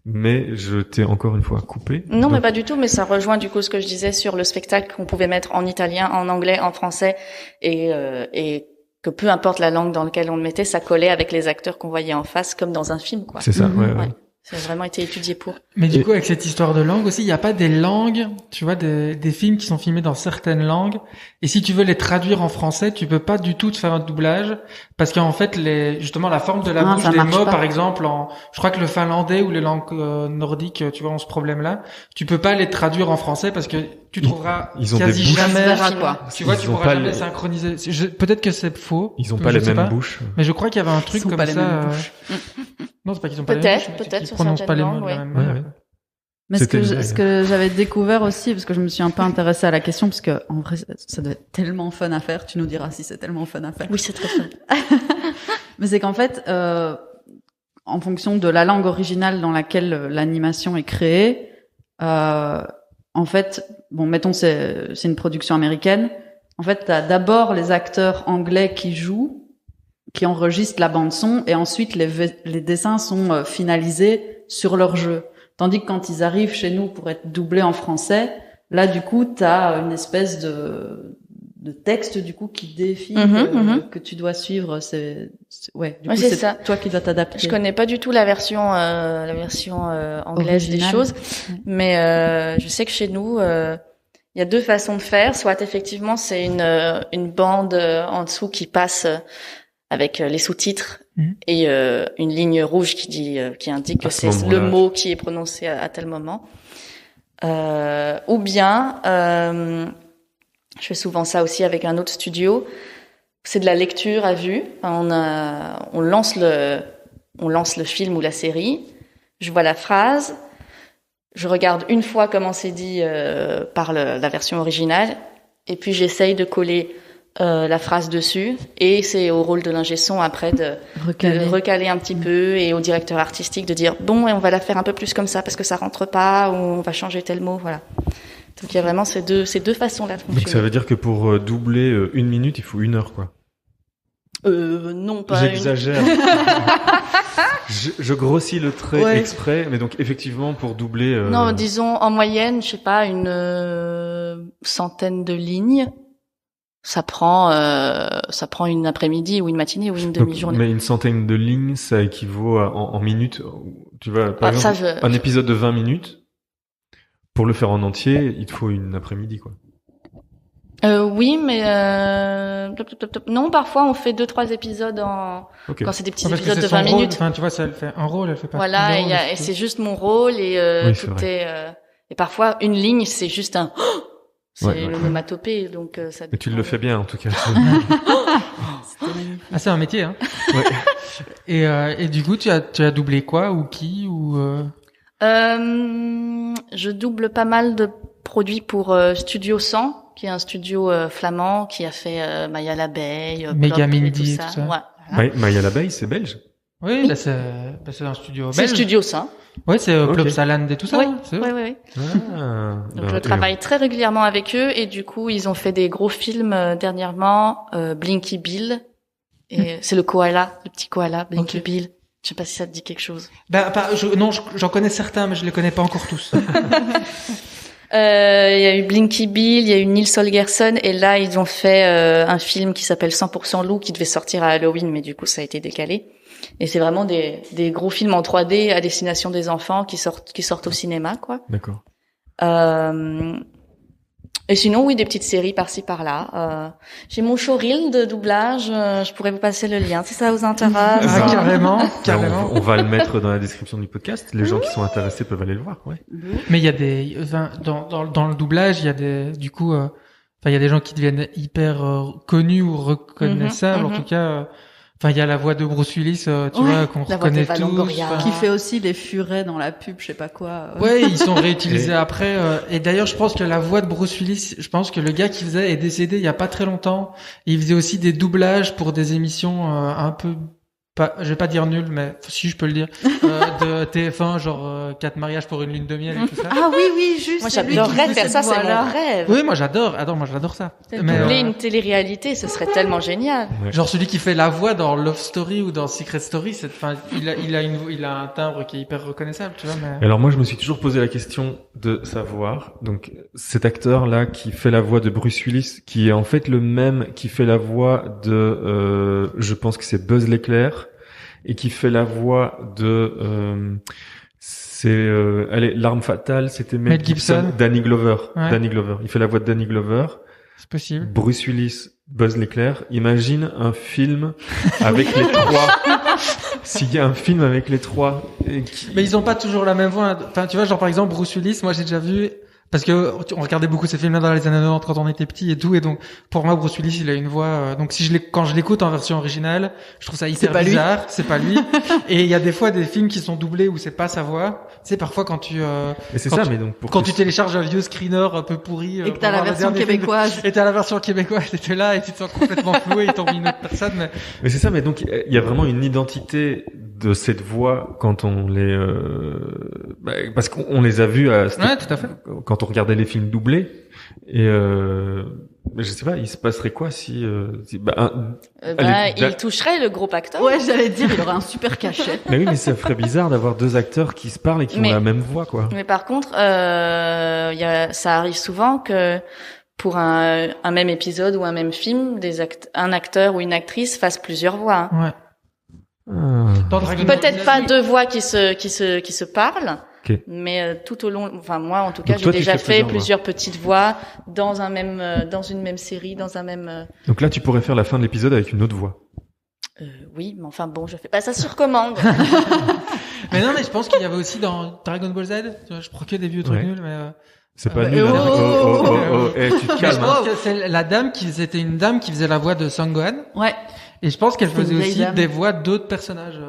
Mais je t'ai encore une fois coupé. Non, mais pas du tout, mais ça rejoint du coup ce que je disais sur le spectacle qu'on pouvait mettre en italien, en anglais, en français, et que peu importe la langue dans laquelle on le mettait, ça collait avec les acteurs qu'on voyait en face, comme dans un film, quoi. C'est ça, ouais. Ça a vraiment été étudié pour. Mais du coup, avec cette histoire de langue aussi, il n'y a pas des langues, tu vois, des films qui sont filmés dans certaines langues. Et si tu veux les traduire en français, tu peux pas du tout te faire un doublage. Parce qu'en fait, justement, la forme de la bouche des mots, par exemple, je crois que le finlandais ou les langues nordiques, tu vois, ont ce problème-là. Tu peux pas les traduire en français parce que tu trouveras ils ont quasi des bouches. jamais, quoi. tu vois, tu pourras jamais synchroniser. Peut-être que c'est faux. Ils ont pas les mêmes bouches. Mais je crois qu'il y avait un truc comme ça. Non, c'est pas qu'ils ont pas les mêmes bouches, mais qu'ils prononcent pas les mots de la même manière. Mais ce que j'avais découvert aussi, parce que je me suis un peu intéressée à la question, parce que en vrai, ça doit être tellement fun à faire. Tu nous diras si c'est tellement fun à faire. Oui, c'est très fun. Mais c'est qu'en fait, en fonction de la langue originale dans laquelle l'animation est créée, en fait, bon, mettons c'est une production américaine. En fait, t'as d'abord les acteurs anglais qui jouent, qui enregistrent la bande son, et ensuite les dessins sont finalisés sur leur jeu. Tandis que quand ils arrivent chez nous pour être doublés en français, là du coup t'as une espèce de texte du coup qui défile que tu dois suivre. C'est ça. Toi qui dois t'adapter. Je connais pas du tout la version anglaise originale. des choses, mais je sais que chez nous il y a deux façons de faire. Soit effectivement c'est une bande en dessous qui passe avec les sous-titres et une ligne rouge qui indique que c'est le mot qui est prononcé à tel moment. Ou bien je fais souvent ça aussi avec un autre studio. C'est de la lecture à vue. On lance le film ou la série. Je vois la phrase. Je regarde une fois comment c'est dit par la version originale. Et puis j'essaye de coller la phrase dessus. Et c'est au rôle de l'ingé son après de recaler un petit peu, et au directeur artistique de dire bon, on va la faire un peu plus comme ça parce que ça rentre pas, ou on va changer tel mot. Voilà. Donc il y a vraiment ces deux façons-là de fonctionner. Donc ça veut dire que pour doubler 1 minute, il faut 1 heure, quoi. Non, pas. J'exagère. je grossis le trait exprès, mais donc effectivement pour doubler. Non, disons en moyenne, je sais pas, une centaine de lignes. Ça prend une après-midi ou une matinée ou une demi-journée. Mais une centaine de lignes, ça équivaut à, en minutes. Tu vois, par exemple, un épisode de 20 minutes. Pour le faire en entier, il te faut une après-midi, quoi. Oui, mais non, parfois on fait 2-3 épisodes quand c'est des petits épisodes de 20 minutes. Enfin, tu vois, ça elle fait un rôle, elle fait pas. Voilà, et c'est juste mon rôle et tout est. Et parfois une ligne, c'est juste un. C'est l'onomatopée, donc ça. Mais tu le fais bien, en tout cas. Ah, c'est un métier, hein. Ouais. Et du coup, tu as doublé quoi ou qui ou Je double pas mal de produits pour Studio 100, qui est un studio flamand qui a fait Maya l'abeille, Megamindy, tout ça. Ouais, voilà. Maya l'abeille, c'est belge. Oui, là c'est un studio belge. C'est Studio 100. Ouais, c'est Plopsaland et tout ça. Oui. C'est Oui. Ah, Donc je travaille très régulièrement avec eux, et du coup ils ont fait des gros films dernièrement, Blinky Bill, et c'est le koala, le petit koala, Blinky Bill. Je sais pas si ça te dit quelque chose. J'en connais certains, mais je les connais pas encore tous. Il y a eu Blinky Bill, il y a eu Nils Holgersson, et là ils ont fait un film qui s'appelle 100% loup, qui devait sortir à Halloween, mais du coup ça a été décalé. Et c'est vraiment des gros films en 3D à destination des enfants qui sortent au cinéma, quoi. D'accord. Et sinon, oui, des petites séries par-ci par-là. J'ai mon showreel de doublage. Je pourrais vous passer le lien si ça vous intéresse. Ah, carrément. On va le mettre dans la description du podcast. Les gens qui sont intéressés peuvent aller le voir, ouais. Mais il y a dans le doublage, il y a du coup, il y a des gens qui deviennent hyper connus ou reconnaissables. En tout cas, il y a la voix de Bruce Willis, tu vois, qu'on reconnaît tous. Qui fait aussi des furets dans la pub, je sais pas quoi. Ouais, ils sont réutilisés après. Et d'ailleurs, je pense que la voix de Bruce Willis, je pense que le gars qui faisait est décédé il y a pas très longtemps. Et il faisait aussi des doublages pour des émissions un peu, je vais pas dire nul, mais si je peux le dire, de TF1, genre 4 mariages pour une lune de miel et tout ça. Ah oui, juste. Moi, j'adorerais faire ça, c'est mon rêve. Oui, moi j'adore ça. Doubler une télé-réalité, ce serait tellement génial. Ouais. Genre celui qui fait la voix dans Love Story ou dans Secret Story, il a un timbre qui est hyper reconnaissable, tu vois. Mais... Alors moi, je me suis toujours posé la question de savoir, donc cet acteur-là qui fait la voix de Bruce Willis, qui est en fait le même qui fait la voix de, je pense que c'est Buzz l'éclair, et qui fait la voix de allez, L'arme fatale, c'était Mel Gibson. Danny Glover. Ouais. Danny Glover. Il fait la voix de Danny Glover. C'est possible. Bruce Willis, Buzz l'éclair. Imagine un film avec les trois. S'il y a un film avec les trois. Mais ils ont pas toujours la même voix. Enfin, tu vois, genre par exemple Bruce Willis, moi j'ai déjà vu, parce que on regardait beaucoup ces films-là dans les années 90 quand on était petit et tout, et donc pour moi Bruce Willis il a une voix. Donc si quand je l'écoute en version originale, je trouve ça hyper bizarre. C'est pas lui. Et il y a des fois des films qui sont doublés où c'est pas sa voix. Tu sais, parfois quand tu mais c'est ça, mais donc quand tu télécharges un vieux screener un peu pourri et que t'as la version québécoise et t'as la version québécoise, t'es là et tu te sens complètement floué, ils t'ont mis une autre personne. Mais c'est ça, mais donc il y a vraiment une identité de cette voix quand on les parce qu'on les a vus ouais, tout à fait. Quand on regardait les films doublés et je sais pas, il se passerait quoi si il toucherait le gros acteur. Ouais, j'allais dire, il aurait un super cachet. Mais oui, mais ça ferait bizarre d'avoir deux acteurs qui se parlent et qui ont la même voix, quoi. Mais par contre, ça arrive souvent que pour un même épisode ou un même film, un acteur ou une actrice fasse plusieurs voix. Ouais. Peut-être pas deux voix qui se parlent. Okay. Mais tout au long, enfin moi en tout cas, j'ai déjà fait plusieurs petites voix dans une même série, dans un même. Donc là, tu pourrais faire la fin de l'épisode avec une autre voix. Oui, mais enfin bon, je fais pas ça sur commande. Mais non, mais je pense qu'il y avait aussi dans Dragon Ball Z. Je prends que des vieux trucs nuls, mais. C'est pas nul. Tu te calmes. Je pense que c'est la dame c'était une dame qui faisait la voix de Sangohan. Ouais. Et je pense qu'elle faisait aussi des voix d'autres personnages.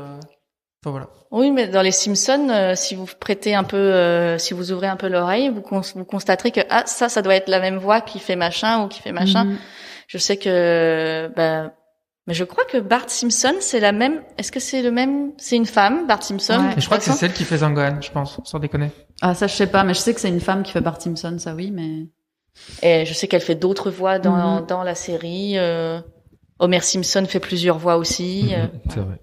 Enfin voilà. Oui, mais dans les Simpsons, si vous prêtez un peu, si vous ouvrez un peu l'oreille, vous constaterez que ça doit être la même voix qui fait machin ou qui fait machin. Mm-hmm. Je sais que, mais je crois que Bart Simpson c'est la même. Est-ce que c'est le même? C'est une femme, Bart Simpson. Ouais. Je crois que c'est celle qui fait Zangohan, je pense, sans déconner. Ah ça je sais pas, mais je sais que c'est une femme qui fait Bart Simpson, ça oui, mais. Et je sais qu'elle fait d'autres voix dans la série. Homer Simpson fait plusieurs voix aussi. C'est vrai.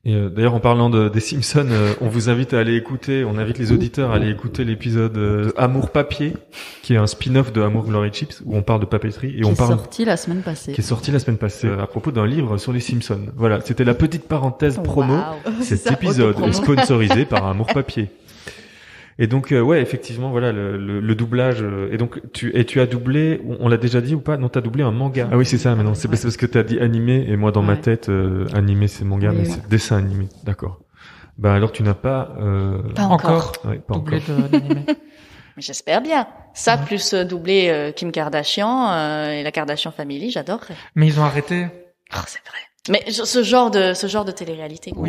Et d'ailleurs, en parlant des Simpsons, on vous invite à aller écouter, on invite les auditeurs à aller écouter l'épisode Amour Papier, qui est un spin-off de Amour Glory Chips, où on parle de papeterie et on parle. Qui est sorti la semaine passée à propos d'un livre sur les Simpsons. Voilà, c'était la petite parenthèse promo. Cet épisode sponsorisé par Amour Papier. Et donc ouais, effectivement, voilà le doublage. Et donc tu as doublé, on l'a déjà dit ou pas? Non, t'as doublé un manga. Ah oui, c'est ça. Mais non, c'est parce que t'as dit animé et moi dans ma tête, animé c'est manga, mais c'est dessin animé. D'accord. Bah alors tu n'as pas. Pas encore. Ouais, pas doublé encore. d'animé. Mais j'espère bien. Ça plus doubler Kim Kardashian et la Kardashian Family, j'adorerais. Mais ils ont arrêté. Oh, c'est vrai. Mais ce genre de télé-réalité. Quoi.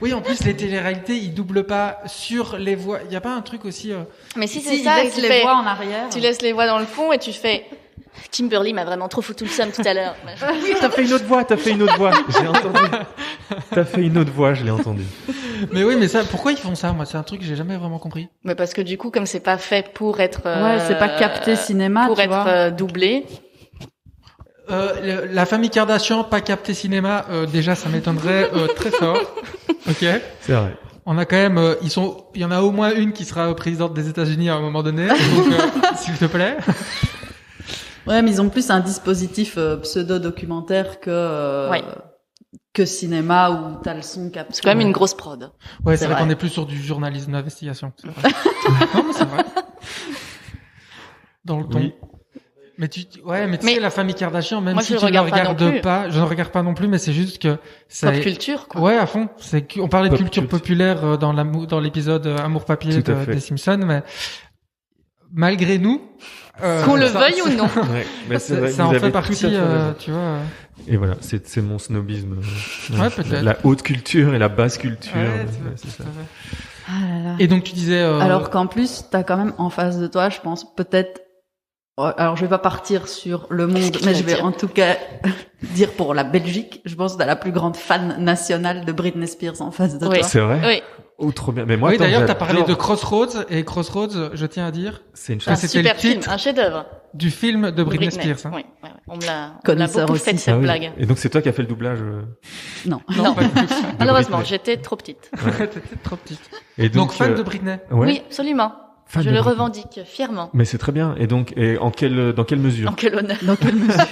Oui, en plus les télé-réalités, ils doublent pas sur les voix. Il y a pas un truc aussi Mais si c'est ça, ils laissent les voix en arrière. Tu laisses les voix dans le fond et tu fais Kimberly m'a vraiment trop foutu le seum tout à l'heure. Oui, t'as fait une autre voix, j'ai entendu. T'as fait une autre voix, je l'ai entendu. Mais oui, mais ça, pourquoi ils font ça? Moi, c'est un truc que j'ai jamais vraiment compris. Mais parce que du coup, comme c'est pas fait pour être c'est pas capté cinéma, pour être doublé. La famille Kardashian pas capté cinéma, déjà ça m'étonnerait très fort. Ok. C'est vrai. On a quand même, il y en a au moins une qui sera présidente des États-Unis à un moment donné. Donc, s'il te plaît. Ouais, mais ils ont plus un dispositif pseudo-documentaire que cinéma où t'as le son capté. C'est quand même une grosse prod. Ouais, c'est vrai qu'on est plus sur du journalisme d'investigation. C'est vrai. Non, mais c'est vrai. Dans le ton. Oui. Mais tu sais, la famille Kardashian, même si tu ne regardes pas, je ne regarde pas non plus, mais c'est juste que c'est pop culture, quoi. Ouais, à fond. On parlait de culture populaire dans l'épisode Amour Papier des Simpsons, mais malgré nous, qu'on le veuille ou non. Ouais, mais c'est vrai, ça en fait partie, tu vois. Et voilà, c'est mon snobisme. Ouais, peut-être. La haute culture et la basse culture. Ouais, c'est ça. Ah là là. Et donc tu disais. Alors qu'en plus, t'as quand même en face de toi, je pense, peut-être. Alors je vais pas partir sur le monde, mais je vais en tout cas dire pour la Belgique, je pense que t'as la plus grande fan nationale de Britney Spears en face de toi. C'est vrai. Oui. Oh, trop bien. Mais moi, d'ailleurs, t'as parlé de Crossroads, et Crossroads, je tiens à dire, c'est un super film, un chef-d'œuvre du film de Britney Spears. Hein. Oui. On me l'a beaucoup fait cette blague. Et donc c'est toi qui as fait le doublage? Non. Malheureusement, j'étais trop petite. T'étais trop petite. Et donc fan de Britney. Ouais. Oui, absolument. Fan Je de le Britney. revendique fièrement. Mais c'est très bien. Et donc, dans quelle mesure? En quel honneur. Dans quelle mesure?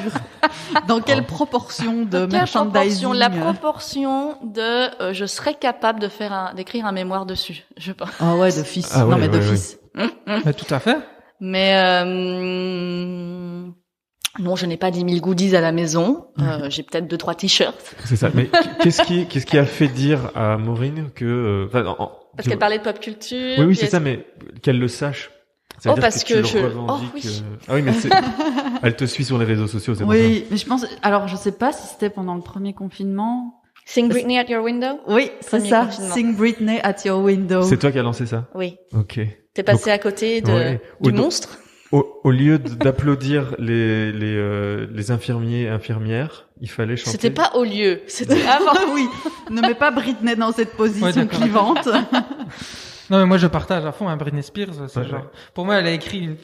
Dans quelle proportion de Quelle merchandising? proportion, la proportion de je serais capable d'écrire un mémoire dessus, je pense. Ah ouais, d'office. Ah ouais, non, mais ouais, d'office. Mais tout à fait. Mais non, je n'ai pas 10 000 goodies à la maison. J'ai peut-être 2-3 t-shirts. C'est ça. Mais qu'est-ce qui a fait dire à Maureen que, Parce qu'elle parlait de pop culture. Oui, puis c'est ça, mais qu'elle le sache. Ça veut dire parce tu que le je- revendiques, oui. Ah oui, mais elle te suit sur les réseaux sociaux, c'est Oui, mais je pense, alors je sais pas si c'était pendant le premier confinement. Sing Britney at your window. Oui, c'est Premier ça. confinement. Sing Britney at your window. pour ça. C'est toi qui as lancé ça? Oui. Ok. T'es passé à côté ouais. du Au- monstre. Au lieu d'applaudir les infirmières, il fallait chanter. C'était pas au lieu. C'était avant. oui. Ne mets pas Britney dans cette position Ouais, d'accord. clivante. Non, mais moi, je partage à fond, Britney Spears. C'est Ouais, genre, ouais. pour moi, elle a écrit une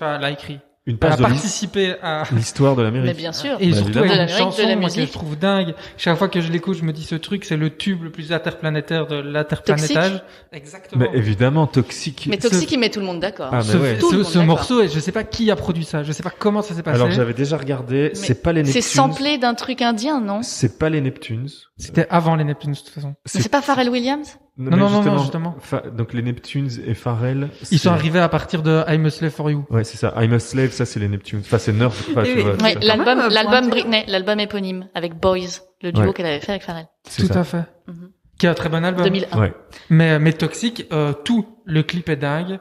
Une elle page a de participé à, l'histoire de l'Amérique. Mais bien sûr. et Bah, surtout, évidemment. elle a De une l'Amérique, de chanson, la moi, que musique. je trouve dingue. Chaque fois que je l'écoute, je me dis ce truc, c'est le tube le plus interplanétaire de l'interplanétage. Exactement. Mais évidemment, toxique. Mais Toxic, il met tout le monde d'accord. Ah, mais ouais. Tout le monde Ce d'accord. morceau, et je sais pas qui a produit ça. Je sais pas comment ça s'est passé. Alors j'avais déjà regardé, Mais c'est pas les C'est Neptunes. samplé d'un truc indien, non? C'est pas les Neptunes. C'était avant les Neptunes, de toute façon. Mais c'est pas Pharrell Williams? mais non, justement. Donc les Neptunes et Pharrell. Ils sont c'est- arrivés à partir de I'm a Slave for You. Ouais, c'est ça. I'm a Slave, ça c'est les Neptunes. Enfin, c'est Nerve. Enfin, Oui, tu oui. vois, Ouais, c'est ça. l'album, même l'album pointu. Britney, l'album éponyme avec Boys, le duo Ouais. qu'elle avait fait avec Pharrell. C'est Tout ça. à fait. Mhm. Qui est un très bon album. 2001. Ouais. Mais Toxic, tout, le clip est dingue.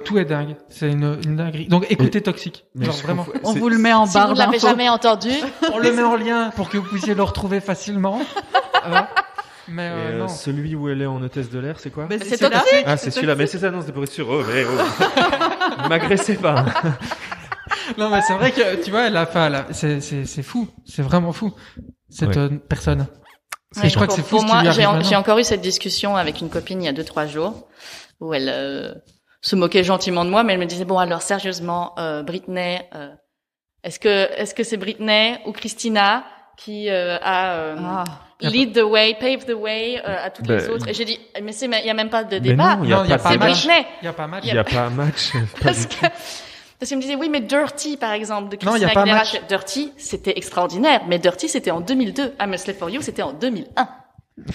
Tout est dingue. C'est une dinguerie. Donc écoutez Toxic. Mais Genre je vraiment. trouve- On c'est- vous le met en Si barre vous ne l'avez d'infos. jamais entendu, On le met en lien pour que vous puissiez le retrouver facilement. Mais Et, non. celui où elle est en hôtesse de l'air, c'est quoi? Mais c'est celui-là. Toxic. Ah, c'est celui-là. Mais c'est ça, non, c'était pour être sûr. Oh, mais oh. Ne m'agressez pas. Non, mais c'est vrai que, tu vois, c'est fou. C'est vraiment fou. Cette Ouais. Personne. Ouais, je crois que c'est fou pour ce qui moi, lui arrive maintenant. j'ai encore eu cette discussion avec une copine il y a 2-3 jours où elle se moquait gentiment de moi, mais elle me disait bon alors sérieusement, Britney, est-ce que c'est Britney ou Christina qui a Ah. lead the way, pave the way à toutes les Ben, autres? Et j'ai dit mais il y a même pas de Mais débat. non, il y a Non, il y a pas pas de C'est débat. Britney. Il y a pas match. Il y a pas un match. Pas Parce du que parce qu'elle me disait oui mais Dirty par exemple de Non, il y Christina a pas Aguilera. match. Dirty c'était extraordinaire, mais Dirty c'était en 2002. I'm a Slave for You c'était en 2001.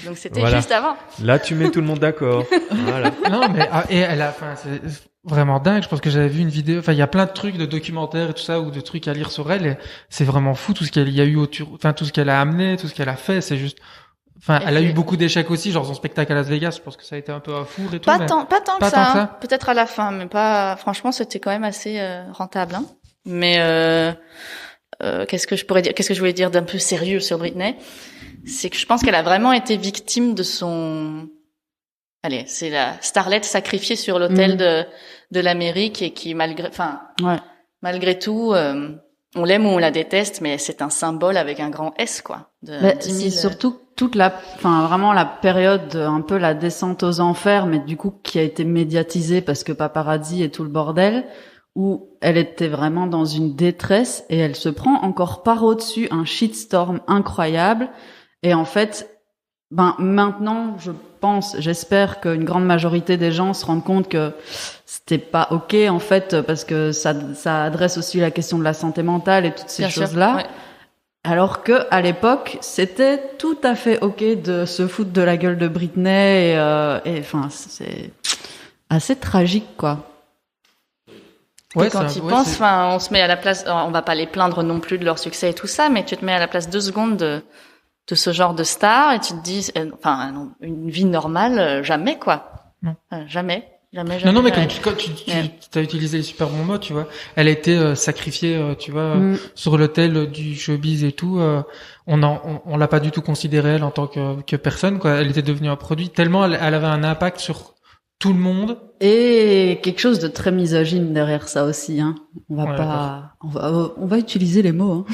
Donc c'était Voilà. juste avant. Là, tu mets tout le monde d'accord. Voilà. Non, mais et elle a, enfin, c'est vraiment dingue. Je pense que j'avais vu une vidéo. Enfin, il y a plein de trucs, de documentaires et tout ça, ou de trucs à lire sur elle. Et c'est vraiment fou tout ce qu'elle y a eu autour. Enfin, tout ce qu'elle a amené, tout ce qu'elle a fait. C'est juste. Enfin, elle a eu beaucoup d'échecs aussi, genre son spectacle à Las Vegas. Je pense que ça a été un peu à four et tout. Pas mais- tant pas que tant que ça. ça. Hein. Peut-être à la fin, mais pas. Franchement, c'était quand même assez rentable. Hein. Mais qu'est-ce que je pourrais dire? Qu'est-ce que je voulais dire d'un peu sérieux sur Britney? C'est que je pense qu'elle a vraiment été victime de son. Allez, c'est la starlette sacrifiée sur l'autel de l'Amérique et qui Ouais. malgré tout, on l'aime ou on la déteste, mais c'est un symbole avec un grand S quoi. De Mais 10 000, c'est surtout vraiment la période, un peu la descente aux enfers, mais du coup qui a été médiatisée parce que paparazzi et tout le bordel, où elle était vraiment dans une détresse et elle se prend encore par au-dessus un shitstorm incroyable. Et en fait, maintenant, j'espère qu'une grande majorité des gens se rendent compte que c'était pas ok en fait, parce que ça adresse aussi la question de la santé mentale et toutes ces bien sûr, choses-là. ouais. Alors que à l'époque, c'était tout à fait ok de se foutre de la gueule de Britney et enfin c'est assez tragique quoi. Ouais, Et quand c'est ils un- ouais, pensent, c'est- enfin, on se met à la place, on va pas les plaindre non plus de leur succès et tout ça, mais tu te mets à la place 2 secondes de ce genre de star et tu te dis, enfin, non, une vie normale, jamais, quoi. Non. Jamais. Non, non, mais jamais. quand tu Ouais. as utilisé les super bons mots, tu vois. Elle a été sacrifiée, tu vois, Mm. sur l'autel du showbiz et tout. On l'a pas du tout considérée elle en tant que personne, quoi. Elle était devenue un produit tellement elle avait un impact sur tout le monde. Et quelque chose de très misogyne derrière ça aussi. Hein. On va Ouais, pas, on va utiliser les mots.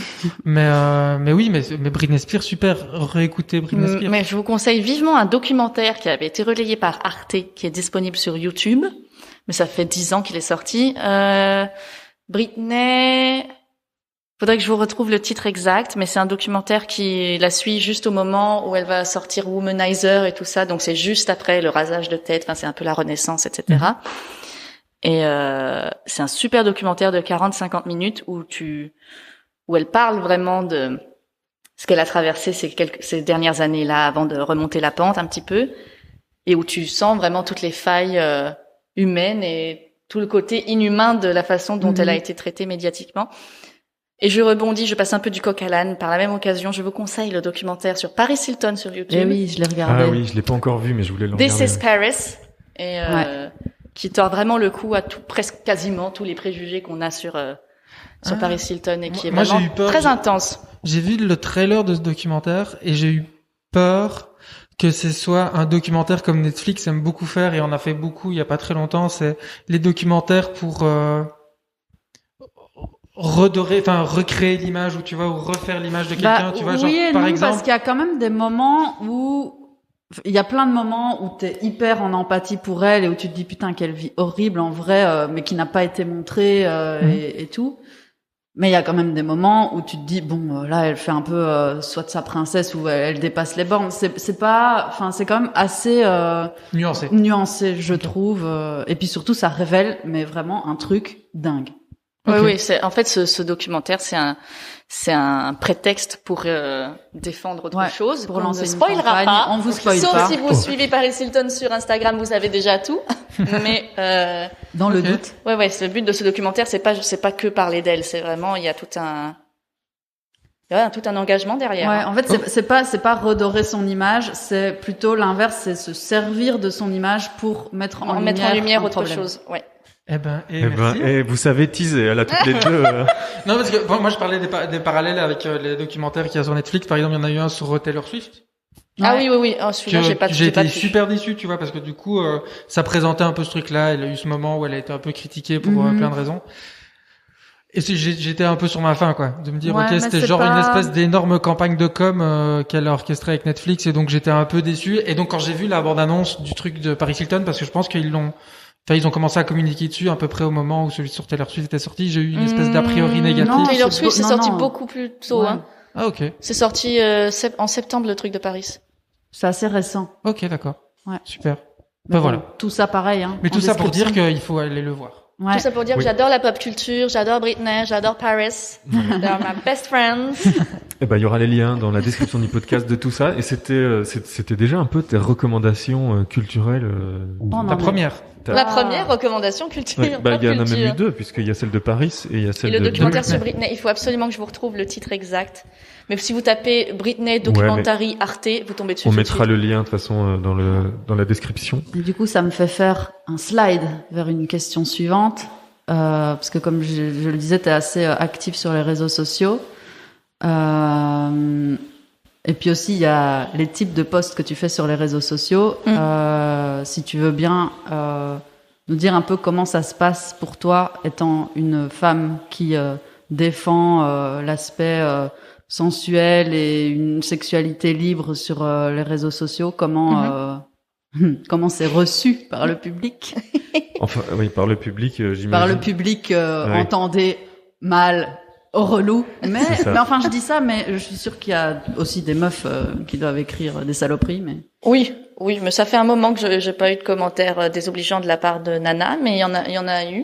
Hein. Mais oui, mais Britney Spears, super. Réécoutez Britney Spears. Mais je vous conseille vivement un documentaire qui avait été relayé par Arte, qui est disponible sur YouTube. Mais ça fait 10 ans qu'il est sorti. Britney, faudrait que je vous retrouve le titre exact, mais c'est un documentaire qui la suit juste au moment où elle va sortir Womanizer et tout ça. Donc c'est juste après le rasage de tête. Enfin, c'est un peu la Renaissance, etc. Et c'est un super documentaire de 40-50 minutes où elle parle vraiment de ce qu'elle a traversé ces dernières années-là avant de remonter la pente un petit peu, et où tu sens vraiment toutes les failles humaines et tout le côté inhumain de la façon dont elle a été traitée médiatiquement. Et je rebondis, je passe un peu du coq à l'âne. Par la même occasion, je vous conseille le documentaire sur Paris Hilton sur YouTube. Eh oui, je l'ai regardé. Ah oui, je l'ai pas encore vu, mais je voulais le regarder. This is Paris. Et qui tord vraiment le coup à presque quasiment tous les préjugés qu'on a sur Paris Hilton, et qui est vraiment très intense. J'ai vu le trailer de ce documentaire et j'ai eu peur que ce soit un documentaire comme Netflix aime beaucoup faire, et on a fait beaucoup il y a pas très longtemps, c'est les documentaires pour recréer l'image, ou tu vois, ou refaire l'image de quelqu'un, tu vois, oui genre et par non, exemple. parce qu'il y a quand même des moments où il y a plein de moments où t'es hyper en empathie pour elle et où tu te dis putain quelle vie horrible en vrai, mais qui n'a pas été montrée et tout. Mais il y a quand même des moments où tu te dis bon là elle fait un peu soit de sa princesse ou elle dépasse les bornes. C'est pas, enfin c'est quand même assez nuancé je trouve. Et puis surtout ça révèle mais vraiment un truc dingue. Okay. Oui, c'est en fait ce documentaire, c'est un prétexte pour défendre autre chose. Pour lancer une campagne. On vous spoil Sauf pas. si vous suivez Paris Hilton sur Instagram, vous avez déjà tout. Mais dans le doute. Ouais, le but de ce documentaire, c'est pas que parler d'elle, c'est vraiment il y a tout un engagement derrière. Ouais, en fait c'est pas redorer son image, c'est plutôt l'inverse, c'est se servir de son image pour mettre en lumière autre chose. Ouais. Merci. Vous savez teaser, elle a toutes les deux. Non, parce que moi je parlais des parallèles avec les documentaires qu'il y a sur Netflix. Par exemple, il y en a eu un sur Taylor Swift. Ah oui. Oh, celui-là, j'ai été super déçu, tu vois, parce que du coup, ça présentait un peu ce truc-là. Elle a eu ce moment où elle a été un peu critiquée pour plein de raisons. Et j'étais un peu sur ma faim, quoi, de me dire ok, c'était genre une espèce d'énorme campagne de com qu'elle a orchestrée avec Netflix, et donc j'étais un peu déçu. Et donc quand j'ai vu la bande-annonce du truc de Paris Hilton, parce que je pense qu'ils ont commencé à communiquer dessus à peu près au moment où celui sur Taylor Swift était sorti. J'ai eu une espèce d'a priori négatif. Non, Taylor Swift c'est sorti beaucoup plus tôt. Hein. Ah ok. C'est sorti en septembre, le truc de Paris. C'est assez récent. Ok, d'accord. Ouais. Super. Voilà. Tout ça pareil. Hein, mais tout ça pour dire qu'il faut aller le voir. Ouais. Tout ça pour dire que j'adore la pop culture, j'adore Britney, j'adore Paris. They're my best friends. Eh ben, il y aura les liens dans la description du podcast de tout ça. Et c'était déjà un peu tes recommandations culturelles. Ta première. La première recommandation culturelle. Ouais, il y en a même eu deux, puisqu'il y a celle de Paris et il y a celle de... Et le documentaire sur Britney. Il faut absolument que je vous retrouve le titre exact. Mais si vous tapez Britney documentary Arte, vous tombez dessus. On mettra le lien de toute façon dans la description. Et du coup, ça me fait faire un slide vers une question suivante, parce que comme je le disais, t'es assez actif sur les réseaux sociaux. Et puis aussi, il y a les types de posts que tu fais sur les réseaux sociaux. Si tu veux bien nous dire un peu comment ça se passe pour toi, étant une femme qui défend l'aspect sensuel et une sexualité libre sur les réseaux sociaux, comment c'est reçu par le public? Enfin, oui, par le public, j'imagine. Par le public, entendez mal. Relou, mais enfin je dis ça, mais je suis sûre qu'il y a aussi des meufs qui doivent écrire des saloperies, mais oui, mais ça fait un moment que j'ai pas eu de commentaires désobligeants de la part de Nana, mais il y en a eu.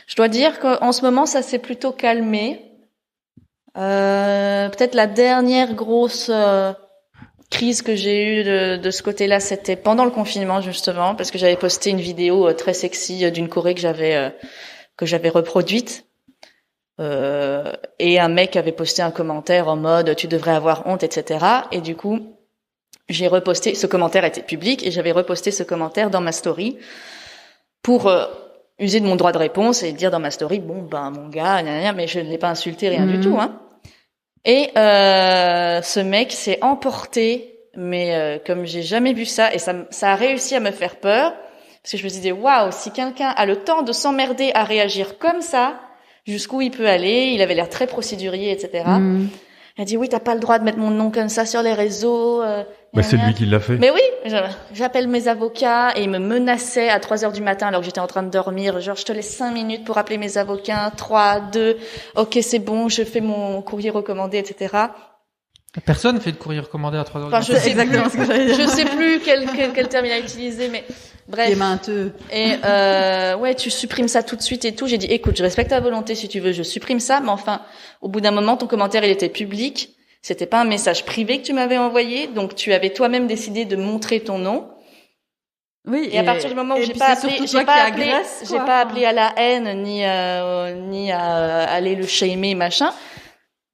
Je dois dire qu'en ce moment ça s'est plutôt calmé. Peut-être la dernière grosse crise que j'ai eue de ce côté-là, c'était pendant le confinement justement, parce que j'avais posté une vidéo très sexy d'une Corée que j'avais reproduite. Et un mec avait posté un commentaire en mode tu devrais avoir honte, etc. Et du coup, j'ai reposté, ce commentaire était public et j'avais reposté ce commentaire dans ma story pour user de mon droit de réponse et dire dans ma story mon gars, mais je ne l'ai pas insulté, rien du tout, hein. Et ce mec s'est emporté, mais comme j'ai jamais vu ça, et ça a réussi à me faire peur parce que je me disais waouh, si quelqu'un a le temps de s'emmerder à réagir comme ça, jusqu'où il peut aller, il avait l'air très procédurier, etc. Il a dit oui, t'as pas le droit de mettre mon nom comme ça sur les réseaux. C'est lui qui l'a fait. Mais oui, j'appelle mes avocats et il me menaçait à 3h du matin alors que j'étais en train de dormir. Genre, je te laisse 5 minutes pour appeler mes avocats. 3, 2, ok, c'est bon, je fais mon courrier recommandé, etc. Personne fait de courrier recommandé à 3h du matin. Je sais plus quel terme il a utilisé, mais Bref. Les mainteux. Et ouais, tu supprimes ça tout de suite et tout. J'ai dit, écoute, je respecte ta volonté si tu veux, je supprime ça, mais enfin, au bout d'un moment, ton commentaire, il était public. C'était pas un message privé que tu m'avais envoyé, donc tu avais toi-même décidé de montrer ton nom. Oui. Et à partir du moment où j'ai pas appelé à la haine ni à aller le shamer machin.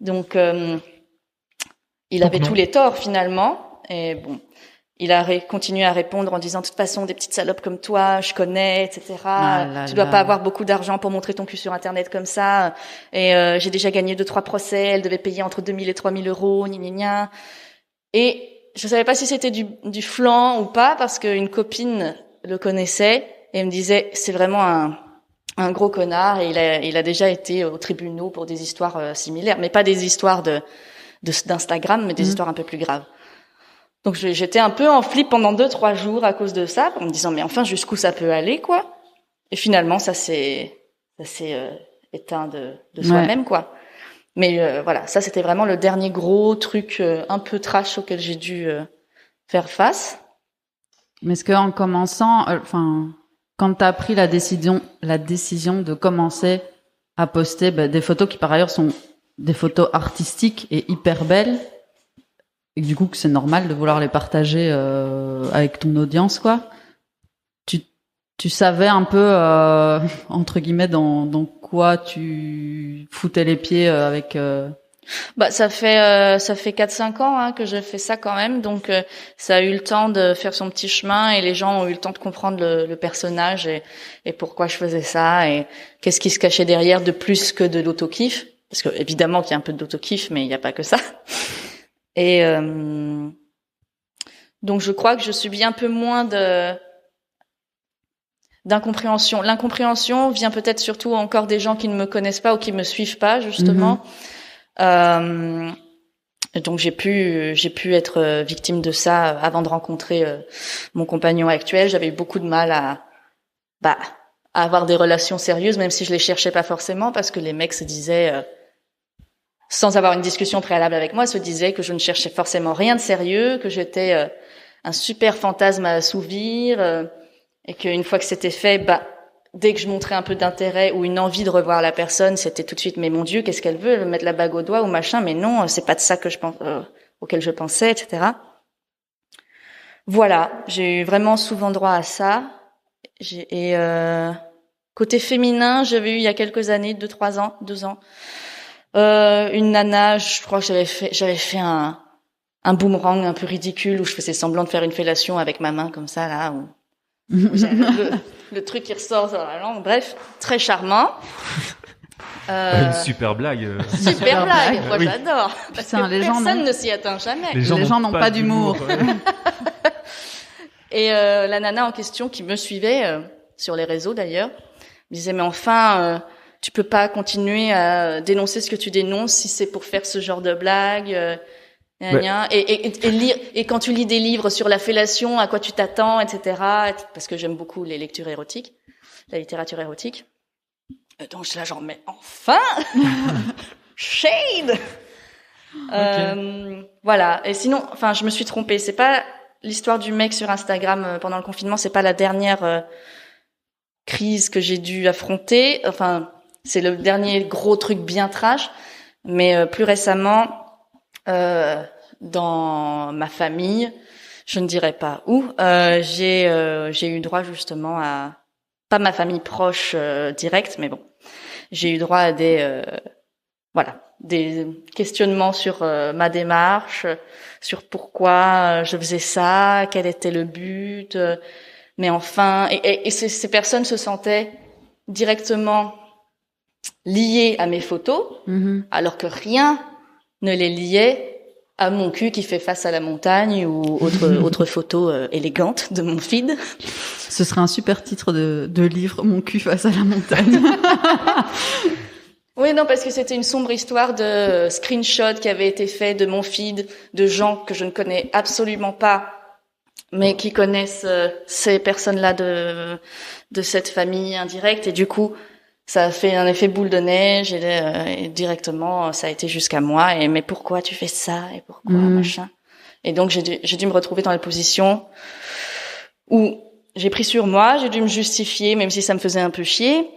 Donc il avait tous les torts finalement. Et bon, il a continué à répondre en disant de toute façon des petites salopes comme toi, je connais, etc. Tu dois pas avoir beaucoup d'argent pour montrer ton cul sur internet comme ça. Et j'ai déjà gagné 2-3 procès. Elle devait payer entre 2000 et 3000 euros. Gna gna gna. Et je savais pas si c'était du flan ou pas parce qu'une copine le connaissait et me disait c'est vraiment un gros connard et il a déjà été aux tribunaux pour des histoires similaires, mais pas des histoires d'Instagram, mais des histoires un peu plus graves. Donc j'étais un peu en flip pendant 2-3 jours à cause de ça, en me disant mais enfin jusqu'où ça peut aller quoi. Et finalement ça s'est éteint de soi-même quoi. Mais voilà, ça c'était vraiment le dernier gros truc un peu trash auquel j'ai dû faire face. Mais est-ce que en commençant, quand t'as pris la décision de commencer à poster des photos qui par ailleurs sont des photos artistiques et hyper belles, et du coup que c'est normal de vouloir les partager avec ton audience quoi. Tu savais un peu entre guillemets dans quoi tu foutais les pieds avec ça fait 4-5 ans que je fais ça quand même, donc ça a eu le temps de faire son petit chemin et les gens ont eu le temps de comprendre le personnage et pourquoi je faisais ça et qu'est-ce qui se cachait derrière de plus que de l'auto-kiff, parce que évidemment qu'il y a un peu d'auto-kiff mais il n'y a pas que ça. Et donc je crois que je subis un peu moins d'incompréhension. L'incompréhension vient peut-être surtout encore des gens qui ne me connaissent pas ou qui me suivent pas justement. Donc j'ai pu être victime de ça avant de rencontrer mon compagnon actuel. J'avais eu beaucoup de mal à avoir des relations sérieuses, même si je les cherchais pas forcément, parce que les mecs se disaient sans avoir une discussion préalable avec moi, se disaient que je ne cherchais forcément rien de sérieux, que j'étais un super fantasme à assouvir. Et qu'une fois que c'était fait, dès que je montrais un peu d'intérêt ou une envie de revoir la personne, c'était tout de suite, mais mon Dieu, qu'est-ce qu'elle veut? Elle veut mettre la bague au doigt ou machin, mais non, c'est pas de ça que je pense, auquel je pensais, etc. Voilà. J'ai eu vraiment souvent droit à ça. Côté féminin, j'avais eu il y a quelques années, 2 ans, une nana, je crois que j'avais fait un boomerang un peu ridicule où je faisais semblant de faire une fellation avec ma main comme ça, là, le truc qui ressort sur la langue, bref, très charmant. Une super blague. Super blague, moi j'adore. Parce que les gens personne ne s'y atteint jamais. Les gens n'ont pas d'humour. Et la nana en question qui me suivait sur les réseaux d'ailleurs, me disait mais enfin, tu peux pas continuer à dénoncer ce que tu dénonces si c'est pour faire ce genre de blague. Et quand tu lis des livres sur la fellation, à quoi tu t'attends, etc. Parce que j'aime beaucoup les lectures érotiques, la littérature érotique. Donc je suis là genre mais enfin shade. Voilà. Et sinon, je me suis trompée. C'est pas l'histoire du mec sur Instagram pendant le confinement. C'est pas la dernière crise que j'ai dû affronter. Enfin, c'est le dernier gros truc bien trash. Mais plus récemment. Dans ma famille, je ne dirais pas où, j'ai eu droit justement à, pas ma famille proche directe, mais bon, j'ai eu droit à des questionnements sur ma démarche, sur pourquoi je faisais ça, quel était le but, mais enfin, et ces personnes se sentaient directement liées à mes photos, alors que rien ne les liait à mon cul qui fait face à la montagne ou autre photo élégante de mon feed. Ce serait un super titre de livre, Mon cul face à la montagne. Oui, non, parce que c'était une sombre histoire de screenshot qui avait été fait de mon feed de gens que je ne connais absolument pas, mais qui connaissent ces personnes-là de cette famille indirecte, et du coup, ça a fait un effet boule de neige et directement ça a été jusqu'à moi mais pourquoi tu fais ça et pourquoi machin, et donc j'ai dû me retrouver dans la position où j'ai pris sur moi, j'ai dû me justifier, même si ça me faisait un peu chier,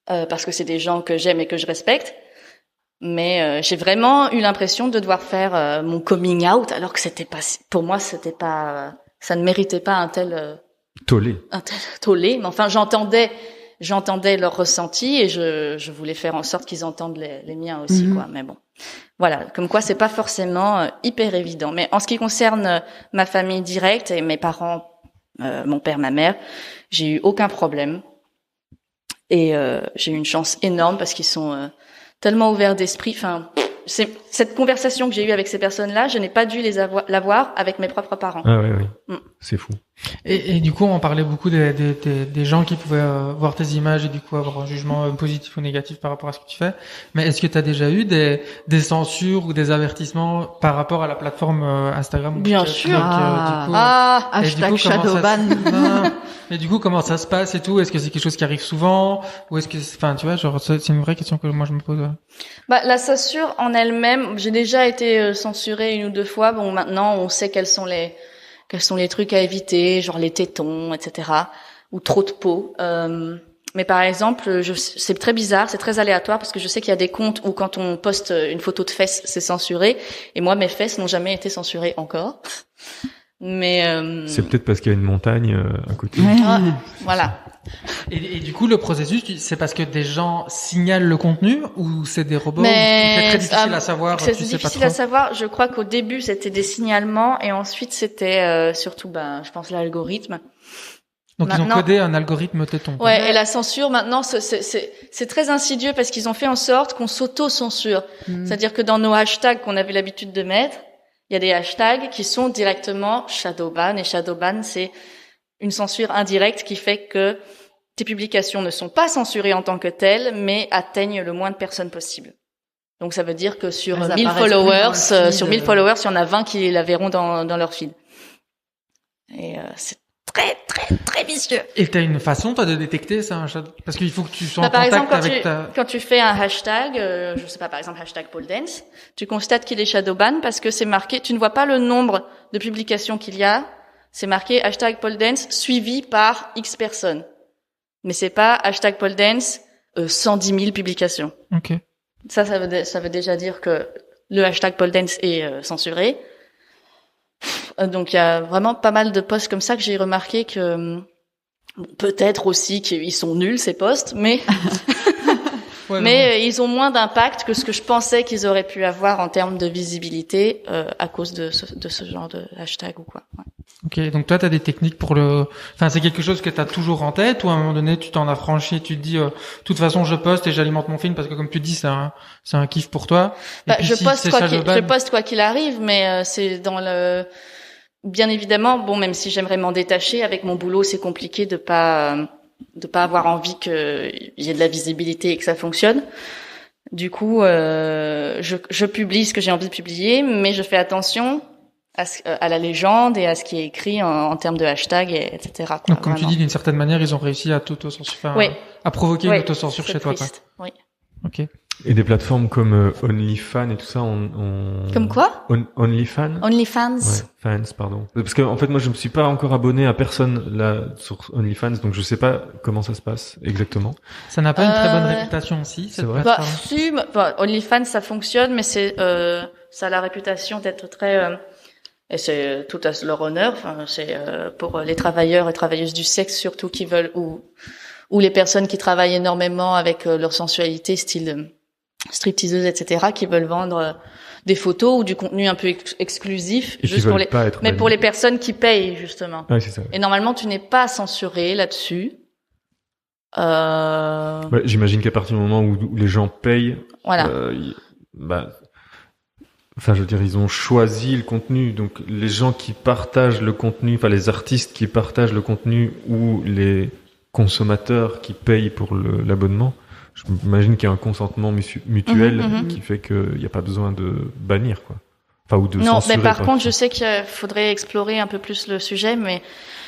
parce que c'est des gens que j'aime et que je respecte. Mais j'ai vraiment eu l'impression de devoir faire mon coming out, alors que c'était pas, pour moi, c'était pas, ça ne méritait pas un tel tollé. Mais enfin, j'entendais leur ressenti et je voulais faire en sorte qu'ils entendent les miens aussi, quoi. Mais bon, voilà, comme quoi c'est pas forcément hyper évident. Mais en ce qui concerne ma famille directe et mes parents, mon père, ma mère, j'ai eu aucun problème et j'ai eu une chance énorme parce qu'ils sont tellement ouverts d'esprit. Enfin, c'est cette conversation que j'ai eue avec ces personnes-là, je n'ai pas dû l'avoir avec mes propres parents. Ah oui. C'est fou. Et du coup, on parlait beaucoup des gens qui pouvaient voir tes images et du coup avoir un jugement positif ou négatif par rapport à ce que tu fais. Mais est-ce que tu as déjà eu des censures ou des avertissements par rapport à la plateforme Instagram? Bien sûr. Hashtag Shadowban. Mais du coup, comment ça se passe et tout? Est-ce que c'est quelque chose qui arrive souvent? Ou est-ce que, enfin, tu vois, genre, c'est une vraie question que moi je me pose. Bah, la censure en elle-même, j'ai déjà été censurée 1 ou 2 fois. Bon, maintenant, on sait quels sont les trucs à éviter, genre les tétons, etc. ou trop de peau. Mais par exemple, c'est très bizarre, c'est très aléatoire parce que je sais qu'il y a des comptes où quand on poste une photo de fesses, c'est censuré. Et moi, mes fesses n'ont jamais été censurées encore. Mais c'est peut-être parce qu'il y a une montagne à côté. Voilà. Et du coup, le processus, c'est parce que des gens signalent le contenu ou c'est des robots? C'est très difficile à savoir. C'est difficile à savoir. Je crois qu'au début, c'était des signalements et ensuite, c'était surtout, je pense, l'algorithme. Donc maintenant, ils ont codé un algorithme téton. Ouais, et la censure, maintenant, c'est très insidieux parce qu'ils ont fait en sorte qu'on s'auto-censure. C'est-à-dire que dans nos hashtags qu'on avait l'habitude de mettre, il y a des hashtags qui sont directement shadowban, et shadowban, c'est une censure indirecte qui fait que tes publications ne sont pas censurées en tant que telles, mais atteignent le moins de personnes possible. Donc ça veut dire que sur 1000 followers, il y en a 20 qui la verront dans leur feed. Et c'est très très très vicieux. Et t'as une façon toi de détecter ça, parce qu'il faut que tu sois en par contact exemple, avec quand tu fais un hashtag, je sais pas, par exemple hashtag pole dance, tu constates qu'il est shadowban parce que c'est marqué, tu ne vois pas le nombre de publications qu'il y a, c'est marqué hashtag pole dance suivi par X personnes. Mais c'est pas hashtag pole dance 110 000 publications. Ok. Ça veut déjà dire que le hashtag pole dance est censuré. Donc il y a vraiment pas mal de posts comme ça que j'ai remarqué que peut-être aussi qu'ils sont nuls ces posts, mais ils ont moins d'impact que ce que je pensais qu'ils auraient pu avoir en termes de visibilité à cause de ce genre de hashtag ou quoi. Ouais. Ok, donc toi t'as des techniques pour c'est quelque chose que t'as toujours en tête ou à un moment donné tu t'en as franchi et tu te dis de toute façon je poste et j'alimente mon film parce que comme tu dis c'est un kiff pour toi. Et puis, je poste quoi qu'il arrive, mais c'est dans le bien évidemment, même si j'aimerais m'en détacher, avec mon boulot, c'est compliqué de pas avoir envie qu'il y ait de la visibilité et que ça fonctionne. Du coup, je publie ce que j'ai envie de publier, mais je fais attention à la légende et à ce qui est écrit en termes de hashtag, etc. Quoi, donc, comme tu dis, d'une certaine manière, ils ont réussi à t'auto-censurer, à provoquer une auto-censure chez toi, quoi. Oui. Ok. Et des plateformes comme OnlyFans et tout ça, Comme quoi? OnlyFans. OnlyFans. Ouais, fans, pardon. Parce que en fait, moi, je me suis pas encore abonné à personne là sur OnlyFans, donc je sais pas comment ça se passe exactement. Ça n'a pas une très bonne réputation aussi. C'est vrai. OnlyFans, ça fonctionne, mais ça a la réputation d'être très et c'est tout à leur honneur. Enfin, c'est pour les travailleurs et travailleuses du sexe surtout qui veulent ou les personnes qui travaillent énormément avec leur sensualité, style stripteaseuse, etc., qui veulent vendre des photos ou du contenu un peu exclusif, et juste pour les personnes qui payent justement. Ouais, c'est ça. Et normalement, tu n'es pas censuré là-dessus. J'imagine qu'à partir du moment où les gens payent, voilà. Enfin, je veux dire, ils ont choisi le contenu. Donc, les gens qui partagent le contenu, enfin, les artistes qui partagent le contenu ou les consommateurs qui payent pour l'abonnement, je m'imagine qu'il y a un consentement mutuel qui fait qu'il n'y a pas besoin de bannir, quoi. Enfin, ou de censurer. Non, mais par contre, je sais qu'il faudrait explorer un peu plus le sujet, mais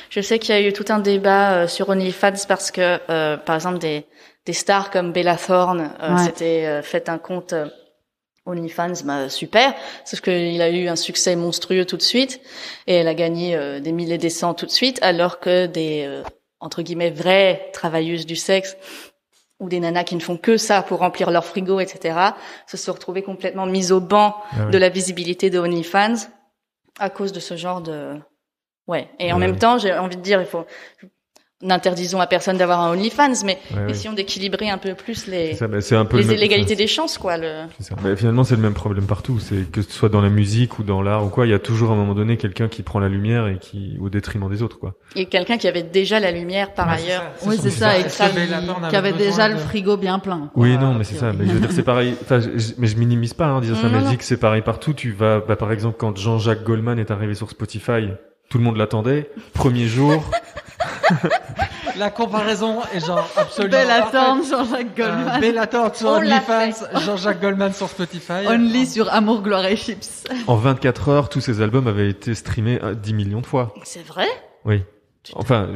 je sais qu'il y a eu tout un débat sur OnlyFans parce que, par exemple, des stars comme Bella Thorne s'étaient fait un compte OnlyFans, super, sauf qu'il a eu un succès monstrueux tout de suite et elle a gagné des milliers des cents tout de suite, alors que des entre guillemets vraies travailleuses du sexe ou des nanas qui ne font que ça pour remplir leur frigo, etc., se sont retrouvées complètement mises au banc de la visibilité de OnlyFans à cause de ce genre de... Ouais. Et en même temps, j'ai envie de dire, n'interdisons à personne d'avoir un OnlyFans, mais essayons d'équilibrer un peu plus les inégalités des chances, quoi. C'est ça. Mais finalement, c'est le même problème partout. C'est que ce soit dans la musique ou dans l'art ou quoi, il y a toujours à un moment donné quelqu'un qui prend la lumière et qui, au détriment des autres, quoi. Et quelqu'un qui avait déjà la lumière par ailleurs. Oui, c'est ça. Et qui avait déjà le frigo bien plein. Quoi. Oui, non, mais c'est ça. Mais je veux dire, c'est pareil. Enfin, mais je minimise pas, disant ça. Mais je dis que c'est pareil partout. Tu vas, par exemple, quand Jean-Jacques Goldman est arrivé sur Spotify, tout le monde l'attendait. Premier jour. La comparaison est genre absolument belle attente, Jean-Jacques Goldman. Belle attente sur OnlyFans, Jean-Jacques Goldman sur Spotify. Only sur Amour, Gloire et Chips. En 24 heures, tous ces albums avaient été streamés 10 millions de fois. C'est vrai? Oui. Enfin,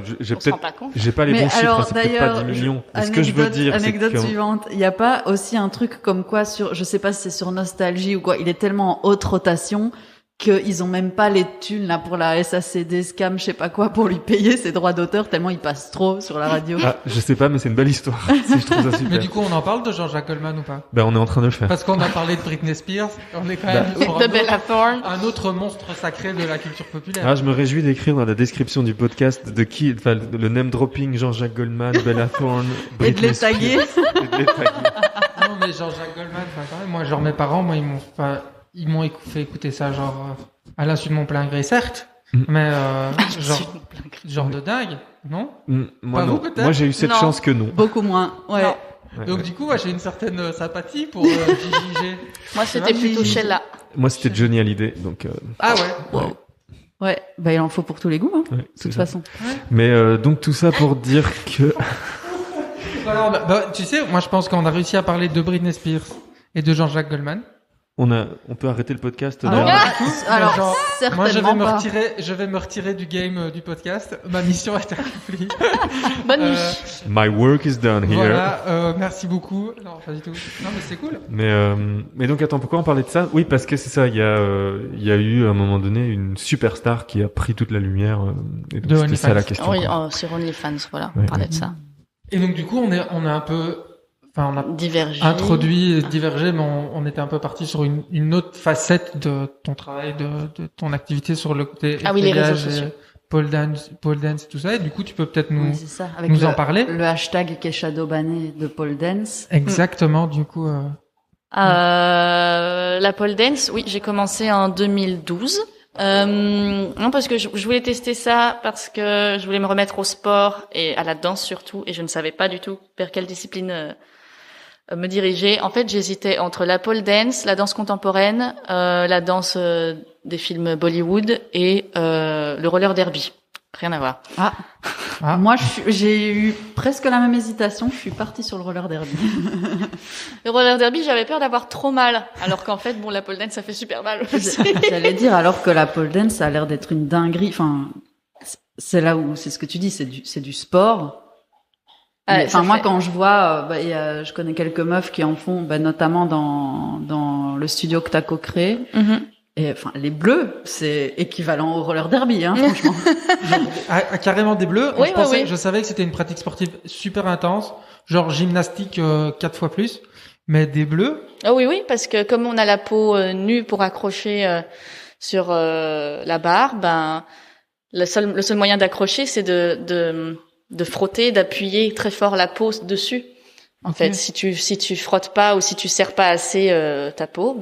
j'ai pas les bons chiffres, c'est peut-être pas 10 millions. Ce que je veux dire, anecdote suivante. Il y a pas aussi un truc comme quoi je sais pas si c'est sur Nostalgie ou quoi, il est tellement en haute rotation qu'ils ont même pas les thunes là pour la SACD scam, je sais pas quoi, pour lui payer ses droits d'auteur tellement il passe trop sur la radio. Ah, je sais pas, mais c'est une belle histoire. Je trouve ça super. Mais du coup, on en parle de Jean-Jacques Goldman ou pas? Ben, on est en train de le faire. Parce qu'on a parlé de Britney Spears, on est quand même sur un autre monstre sacré de la culture populaire. Ah, je me réjouis d'écrire dans la description du podcast de qui, enfin, le name dropping Jean-Jacques Goldman, Bella Thorne, Britney et de les taguer. Non, mais Jean-Jacques Goldman, quand même, moi, genre, mes parents, moi, ils m'ont fait écouter ça, genre, à l'insu de mon plein gré, certes, mais genre de dingue, non? Moi, non. Vous, peut-être? Moi, j'ai eu cette chance que non. Beaucoup moins, ouais. Donc, du coup, j'ai une certaine sympathie pour JJG. Moi, c'était plutôt Sheila. Moi, c'était Johnny Hallyday, donc... Ah ouais. Wow. Ouais, bah il en faut pour tous les goûts, hein, de toute façon. Ouais. Mais donc, tout ça pour dire que... Alors, tu sais, moi, je pense qu'on a réussi à parler de Britney Spears et de Jean-Jacques Goldman. On peut arrêter le podcast. Alors, genre, certainement moi, je vais me retirer du game du podcast. Ma mission est accomplie. Bonne nuit. My work is done here. Voilà, merci beaucoup. Non, pas du tout. Non, mais c'est cool. Mais donc, attends, pourquoi on parlait de ça? Oui, parce que c'est ça, il y a eu, à un moment donné, une superstar qui a pris toute la lumière, et donc c'était ça la question. Oui, sur OnlyFans, voilà, on parlait de ça. Et donc, du coup, on a un peu, enfin, on a divergé, divergé, mais on était un peu parti sur une autre facette de ton travail, de ton activité sur le côté les réseaux sociaux, pole dance, tout ça. Et du coup, tu peux peut-être nous en parler. Le hashtag qui est shadowbanné de pole dance. Exactement, du coup. La pole dance, oui, j'ai commencé en 2012. Non, parce que je voulais tester ça, parce que je voulais me remettre au sport et à la danse surtout, et je ne savais pas du tout vers quelle discipline me diriger. En fait, j'hésitais entre la pole dance, la danse contemporaine, la danse des films Bollywood et le roller derby. Rien à voir. Moi, j'ai eu presque la même hésitation. Je suis partie sur le roller derby. Le roller derby, j'avais peur d'avoir trop mal. Alors qu'en fait, la pole dance, ça fait super mal aussi. J'allais dire, alors que la pole dance, ça a l'air d'être une dinguerie. Enfin, c'est là où, c'est ce que tu dis, c'est du sport. Enfin, moi, quand je vois, je connais quelques meufs qui en font, notamment dans le studio que t'as co-créé. Mm-hmm. Et enfin, les bleus, c'est équivalent au roller derby, franchement. Carrément des bleus. Oui, je savais que c'était une pratique sportive super intense, genre gymnastique 4 fois plus, mais des bleus. Ah oui, parce que comme on a la peau nue pour accrocher sur la barre, le seul moyen d'accrocher, c'est de frotter, d'appuyer très fort la peau dessus. En fait, si tu frottes pas ou si tu serres pas assez ta peau,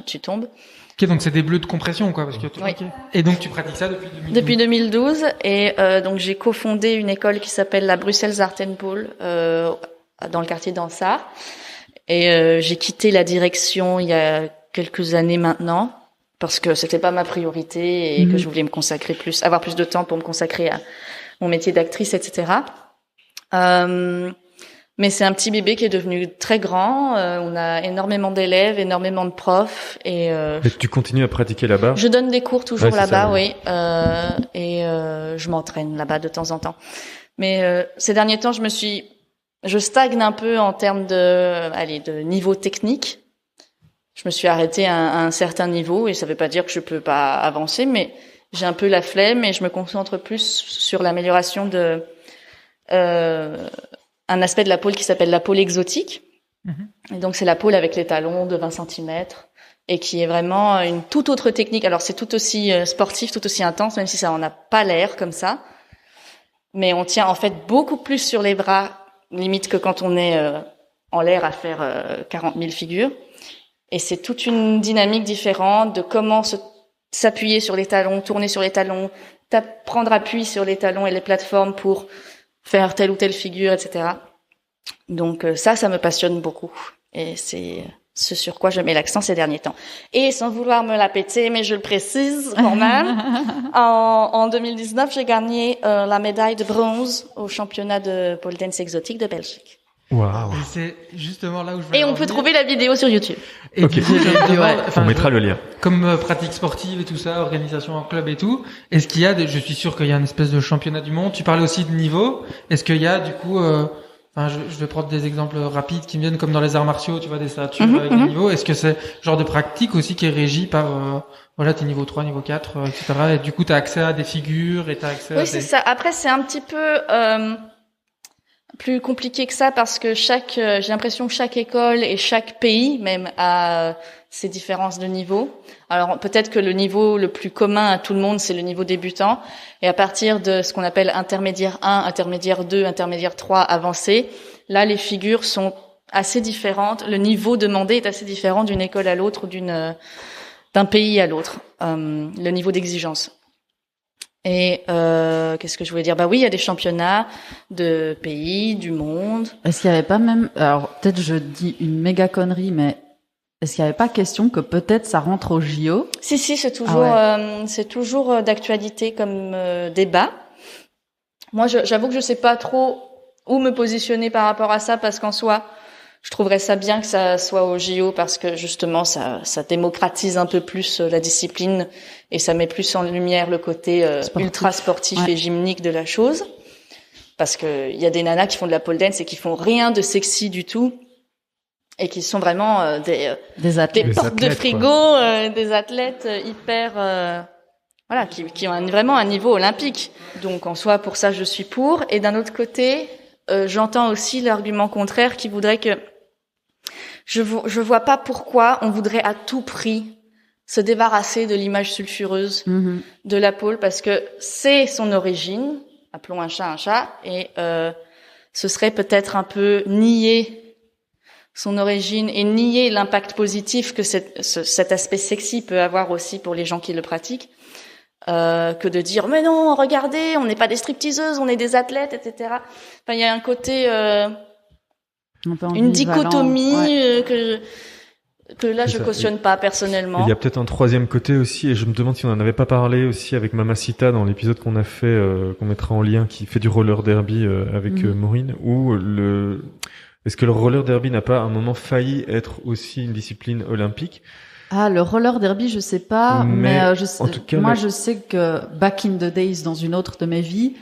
tu tombes. Ok, donc c'est des bleus de compression, quoi, parce que okay. Et donc tu pratiques ça depuis 2012? Depuis 2012, et donc j'ai cofondé une école qui s'appelle la Bruxelles Art and Pole dans le quartier d'Ansart, et j'ai quitté la direction il y a quelques années maintenant parce que c'était pas ma priorité et que je voulais me consacrer avoir plus de temps pour me consacrer à mon métier d'actrice, etc. Mais c'est un petit bébé qui est devenu très grand. On a énormément d'élèves, énormément de profs. Et tu continues à pratiquer là-bas? Je donne des cours toujours là-bas, oui. Et je m'entraîne là-bas de temps en temps. Mais ces derniers temps, je stagne un peu en termes de niveau technique. je me suis arrêtée à un certain niveau, et ça veut pas dire que je peux pas avancer, mais j'ai un peu la flemme et je me concentre plus sur l'amélioration de un aspect de la pole qui s'appelle la pole exotique. Et donc c'est la pole avec les talons de 20 cm et qui est vraiment une toute autre technique. Alors c'est tout aussi sportif, tout aussi intense, même si ça en a pas l'air comme ça. Mais on tient en fait beaucoup plus sur les bras, limite que quand on est en l'air à faire 40 000 figures. Et c'est toute une dynamique différente de comment s'appuyer sur les talons, tourner sur les talons, prendre appui sur les talons et les plateformes pour faire telle ou telle figure, etc. Donc ça me passionne beaucoup. Et c'est ce sur quoi je mets l'accent ces derniers temps. Et sans vouloir me la péter, mais je le précise quand même, en 2019, j'ai gagné la médaille de bronze au championnat de pole dance exotique de Belgique. Waouh. Et c'est justement là où je veux Et on peut trouver la vidéo sur YouTube. Et Ok. On mettra le lien. Comme pratique sportive et tout ça, organisation en club et tout, est-ce qu'il y a je suis sûr qu'il y a une espèce de championnat du monde. Tu parlais aussi de niveau. Est-ce qu'il y a du coup, je vais prendre des exemples rapides qui me viennent comme dans les arts martiaux, tu vois, des ceintures avec des niveaux. Est-ce que c'est le genre de pratique aussi qui est régi par, t'es niveau 3, niveau 4, etc. Et du coup, t'as accès à des figures et t'as accès à Oui, c'est ça. Après, c'est un petit peu plus compliqué que ça parce que j'ai l'impression que chaque école et chaque pays même a ses différences de niveau. Alors peut-être que le niveau le plus commun à tout le monde, c'est le niveau débutant. Et à partir de ce qu'on appelle intermédiaire 1, intermédiaire 2, intermédiaire 3, avancé, là les figures sont assez différentes. Le niveau demandé est assez différent d'une école à l'autre ou d'un pays à l'autre. Le niveau d'exigence. Et qu'est-ce que je voulais dire? Bah oui, il y a des championnats de pays, du monde. Est-ce qu'il y avait pas même, alors peut-être je dis une méga connerie, mais est-ce qu'il y avait pas question que peut-être ça rentre au JO? Si, c'est toujours c'est toujours d'actualité comme débat. Moi, j'avoue que je sais pas trop où me positionner par rapport à ça parce qu'en soi, je trouverais ça bien que ça soit au JO parce que justement ça démocratise un peu plus la discipline et ça met plus en lumière le côté ultra sportif et gymnique de la chose. Parce que il y a des nanas qui font de la pole dance et qui font rien de sexy du tout et qui sont vraiment des portes de frigo, des athlètes hyper qui ont vraiment un niveau olympique. Donc en soi pour ça je suis pour. Et d'un autre côté, j'entends aussi l'argument contraire qui voudrait que je vois pas pourquoi on voudrait à tout prix se débarrasser de l'image sulfureuse de la pole parce que c'est son origine, appelons un chat, et ce serait peut-être un peu nier son origine et nier l'impact positif que cet aspect sexy peut avoir aussi pour les gens qui le pratiquent, que de dire mais non, regardez, on n'est pas des stripteaseuses, on est des athlètes, etc. Enfin, il y a un côté une dichotomie que là je cautionne pas personnellement. Il y a peut-être un troisième côté aussi, et je me demande si on en avait pas parlé aussi avec Mamacita dans l'épisode qu'on a fait, qu'on mettra en lien, qui fait du roller derby avec Maureen, où est-ce que le roller derby n'a pas à un moment failli être aussi une discipline olympique? Ah, le roller derby, je sais pas, mais en tout cas, je sais que back in the days, dans une autre de mes vies,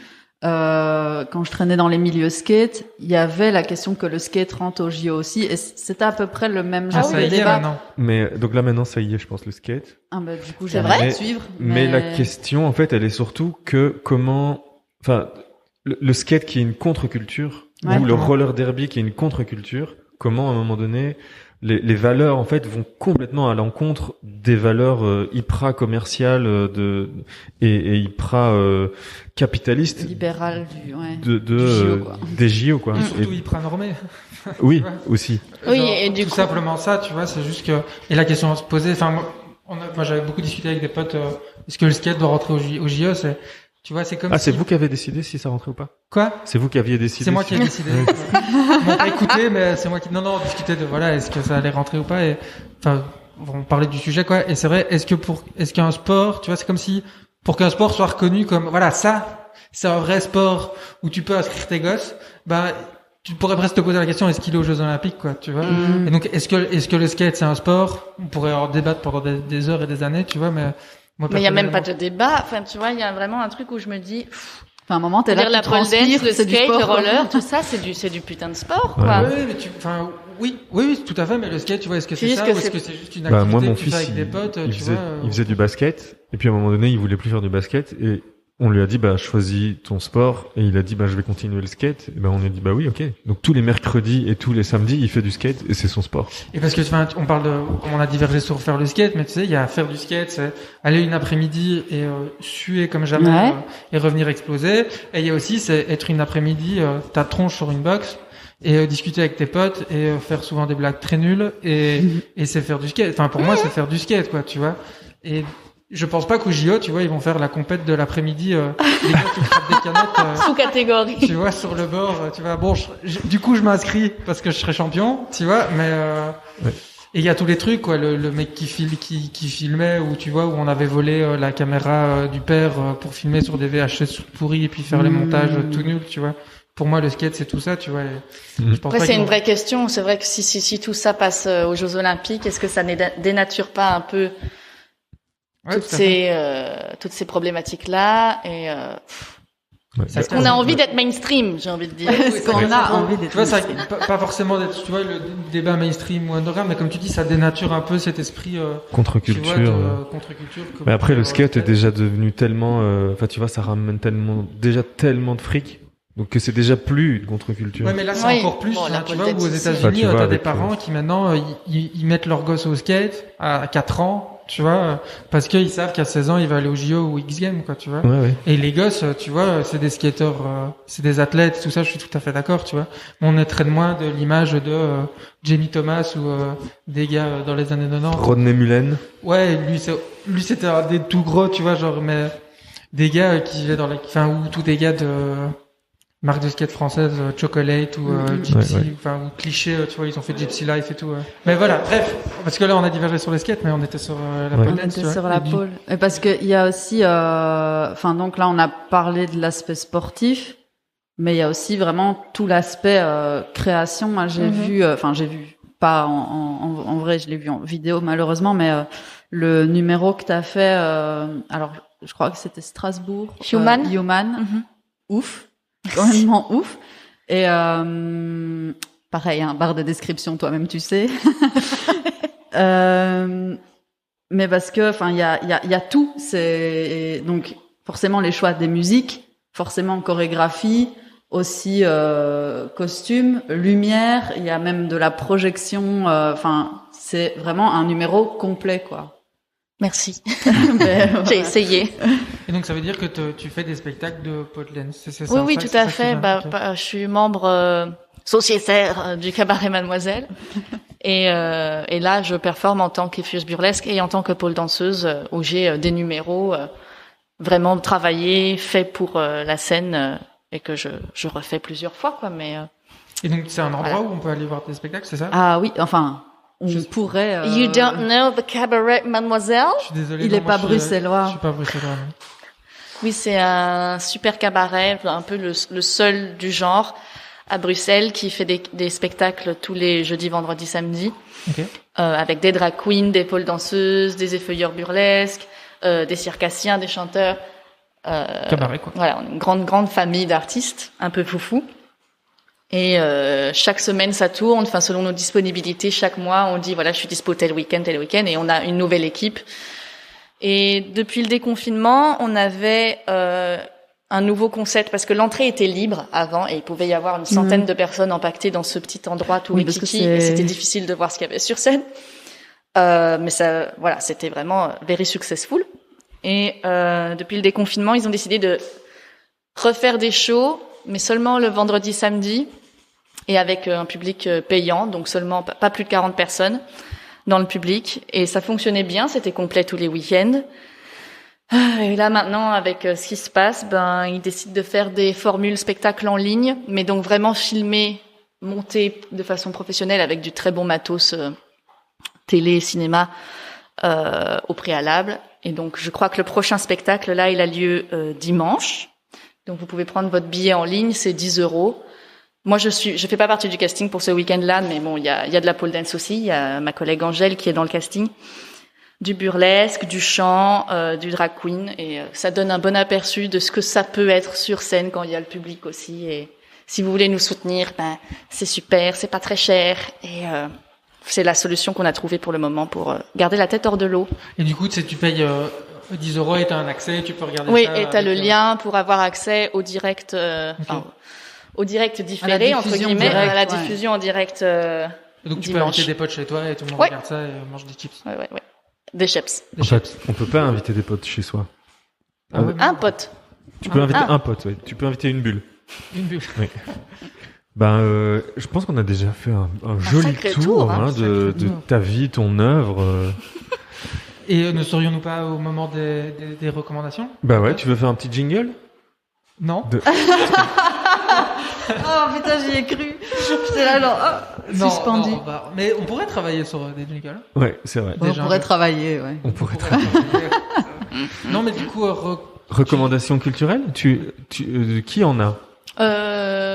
quand je traînais dans les milieux skate, il y avait la question que le skate rentre au JO aussi, et c'était à peu près le même genre de débat. Mais donc là maintenant ça y est, je pense, le skate. Ah bah du coup j'aimerais suivre. Mais la question en fait, elle est surtout que le skate qui est une contre-culture ou le roller derby qui est une contre-culture, comment à un moment donné les valeurs en fait vont complètement à l'encontre des valeurs hyper commerciales et hyper capitalistes, libérales des JO quoi. Surtout hyper normées. Oui, aussi. Oui, genre, et du tout coup simplement ça, tu vois, c'est juste que et la question à se poser, enfin moi j'avais beaucoup discuté avec des potes, est-ce que le skate doit rentrer au JO, tu vois, c'est comme c'est vous qui avez décidé si ça rentrait ou pas? Quoi? C'est vous qui aviez décidé? C'est moi qui ai décidé. Ils m'ont pas écouté, mais c'est moi qui, on discutait de, est-ce que ça allait rentrer ou pas, et, enfin, on parlait du sujet, quoi, et c'est vrai, est-ce qu'un sport, tu vois, c'est comme si, pour qu'un sport soit reconnu comme, ça, c'est un vrai sport où tu peux inscrire tes gosses, tu pourrais presque te poser la question, est-ce qu'il est aux Jeux Olympiques, quoi, tu vois? Et donc, est-ce que le skate, c'est un sport? On pourrait en débattre pendant des heures et des années, tu vois, mais il y a même pas de débat. Enfin, tu vois, il y a vraiment un truc où je me dis, Enfin, à un moment, t'es là, C'est-à-dire tu la pole transpires, dance, le c'est du skate, sport, le quoi. roller, tout ça, c'est du putain de sport, Ouais. quoi. Ouais, mais oui, tout à fait, mais le skate, tu vois, est-ce que Tu c'est dis ça, que ou est-ce c'est- que c'est juste une Bah, activité moi, mon que tu fais fils, avec des potes, il tu faisait, vois, il faisait du basket, et puis à un moment donné, il voulait plus faire du basket, et on lui a dit, bah, choisis ton sport, et il a dit, bah, je vais continuer le skate, et ben, on a dit, bah oui, ok. Donc, tous les mercredis et tous les samedis, il fait du skate, et c'est son sport. Et parce que on parle de, on a divergé sur faire le skate, mais tu sais, il y a faire du skate, c'est aller une après-midi et suer comme jamais Ouais. et revenir exploser. Et il y a aussi, c'est être une après-midi, ta tronche sur une box et discuter avec tes potes et faire souvent des blagues très nulles et c'est faire du skate. Enfin, pour moi, c'est faire du skate, quoi, tu vois. Et je pense pas qu'au JO, tu vois, ils vont faire la compète de l'après-midi, les gars qui frappent des canettes. Sous-catégorie. Tu vois, sur le bord, tu vois. Bon, du coup, je m'inscris parce que je serai champion, tu vois, mais Ouais. et il y a tous les trucs, quoi. Le mec qui filmait, ou tu vois, où on avait volé la caméra du père pour filmer sur des VHS pourris et puis faire les montages tout nuls, tu vois. Pour moi, le skate, c'est tout ça, tu vois. Et je pense Après, pas c'est qu'ils une vont- vraie question. C'est vrai que si tout ça passe aux Jeux Olympiques, est-ce que ça dénature pas un peu Ouais, toutes tout à fait. toutes ces problématiques-là et Ouais. Ça est-ce qu'on a envie d'être mainstream, j'ai envie de dire. Est-ce qu'on a envie d'être Tu vois, ça, mainstream. pas forcément d'être, tu vois, le débat mainstream ou underground, mais comme tu dis, ça dénature un peu cet esprit, tu vois, Contre-culture. de contre-culture. que Mais après, vous le pouvez skate est avoir au déjà devenu tellement, enfin, tu vois, ça ramène déjà tellement de fric. Donc, que c'est déjà plus une contre-culture. Ouais, mais là, c'est Oui. encore plus, Bon, la hein, tu pole vois, dance où aux aussi. États-Unis, Enfin, tu vois, t'as des avec, parents qui maintenant, ils mettent leur gosse au skate à 4 ans, tu vois, parce qu'ils savent qu'à 16 ans, il va aller au JO ou X Games, quoi, tu vois. Ouais, ouais. Et les gosses, tu vois, c'est des skateurs, c'est des athlètes, tout ça, je suis tout à fait d'accord, tu vois. Mais on est très loin de l'image de Jamie Thomas ou des gars dans les années 90. Rodney Mullen. Ouais, lui c'était un des tout gros, tu vois, genre, mais des gars qui vivaient ou tous des gars de marque de skate française, Chocolate ou Gypsy, Ouais, ouais. enfin ou Cliché, tu vois, ils ont fait Gypsy Life et tout. Mais voilà, bref, parce que là on a divergé sur les skates, mais on était sur la Ouais. pole On dance, tu était vois. sur la Et du- pole. Et parce que il y a aussi, enfin donc là on a parlé de l'aspect sportif, mais il y a aussi vraiment tout l'aspect création. Moi j'ai vu, enfin j'ai vu pas en vrai, je l'ai vu en vidéo malheureusement, mais le numéro que t'as fait, alors je crois que c'était Strasbourg, Human. Human, Mhm. ouf, complètement ouf. Et pareil, hein, barre de description, toi-même tu sais. Mais parce que, enfin, il y a tout. C'est donc forcément les choix des musiques, forcément chorégraphie, aussi costume, lumière. Il y a même de la projection. Enfin, c'est vraiment un numéro complet, quoi. Merci. Mais, J'ai essayé. Et donc ça veut dire que tu fais des spectacles de pole dance, c'est ça? Oui, oui, ça, tout c'est à ça que fait. tu Bah, viens, ok. je suis membre sociétaire du cabaret Mademoiselle. Et là, je performe en tant qu'effieuse burlesque et en tant que pole danseuse, où j'ai des numéros vraiment travaillés, faits pour la scène, et que je refais plusieurs fois, quoi. Mais Et donc c'est un endroit Voilà. où on peut aller voir des spectacles, c'est ça? ah oui, enfin, on pourrait. You don't know the cabaret Mademoiselle? Je suis désolé. Il non, est moi, pas je suis, bruxellois. Je suis pas bruxellois. Non. Oui, c'est un super cabaret, un peu le seul du genre à Bruxelles, qui fait des spectacles tous les jeudis, vendredis, samedis, Ok. avec des drag queens, des pole danseuses, des effeuilleurs burlesques, des circassiens, des chanteurs. Cabaret, quoi. Voilà, on est une grande famille d'artistes, un peu foufou. Et chaque semaine, ça tourne. Enfin, selon nos disponibilités, chaque mois, on dit voilà, je suis dispo tel week-end, et on a une nouvelle équipe. Et depuis le déconfinement, on avait un nouveau concept parce que l'entrée était libre avant et il pouvait y avoir une centaine de personnes empaquetées dans ce petit endroit tout Oui, parce que rikiki c'est- et c'était difficile de voir ce qu'il y avait sur scène. Mais ça, voilà, c'était vraiment very successful. Et depuis le déconfinement, ils ont décidé de refaire des shows, mais seulement le vendredi, samedi, et avec un public payant, donc seulement pas plus de 40 personnes dans le public. Et ça fonctionnait bien, c'était complet tous les week-ends. Et là maintenant, avec ce qui se passe, ben ils décident de faire des formules spectacles en ligne, mais donc vraiment filmés, montés de façon professionnelle avec du très bon matos télé, cinéma au préalable. Et donc je crois que le prochain spectacle là, il a lieu dimanche. Donc vous pouvez prendre votre billet en ligne, c'est 10 €. Moi je fais pas partie du casting pour ce week-end-là, mais bon il y a de la pole dance aussi. Il y a ma collègue Angèle qui est dans le casting. du burlesque, du chant, du drag queen, et ça donne un bon aperçu de ce que ça peut être sur scène quand il y a le public aussi. Et si vous voulez nous soutenir, c'est super, c'est pas très cher, et c'est la solution qu'on a trouvée pour le moment pour garder la tête hors de l'eau. Et du coup, tu payes 10 € et t'as un accès, tu peux regarder oui, ça. Oui, et t'as le lien pour avoir accès au direct, au direct différé, entre guillemets, à la diffusion en direct. Donc tu dimanche. peux inviter des potes chez toi et tout le monde regarde ça et mange des chips. Ouais. Des chips. En fait, on peut pas inviter des potes chez soi. Un pote. Tu peux inviter un pote, ouais. Tu peux inviter une bulle. Une bulle. Oui. Je pense qu'on a déjà fait un joli tour de ta vie, ton œuvre. Et ne serions-nous pas au moment des recommandations? Bah ouais, tu veux faire un petit jingle? Non. Oh putain, j'y ai cru. J'étais là, suspendu. Non, mais on pourrait travailler sur des jingles. Ouais, c'est vrai. On pourrait travailler, ouais. On pourrait travailler. Non, mais du coup, recommandations culturelles? Qui en a?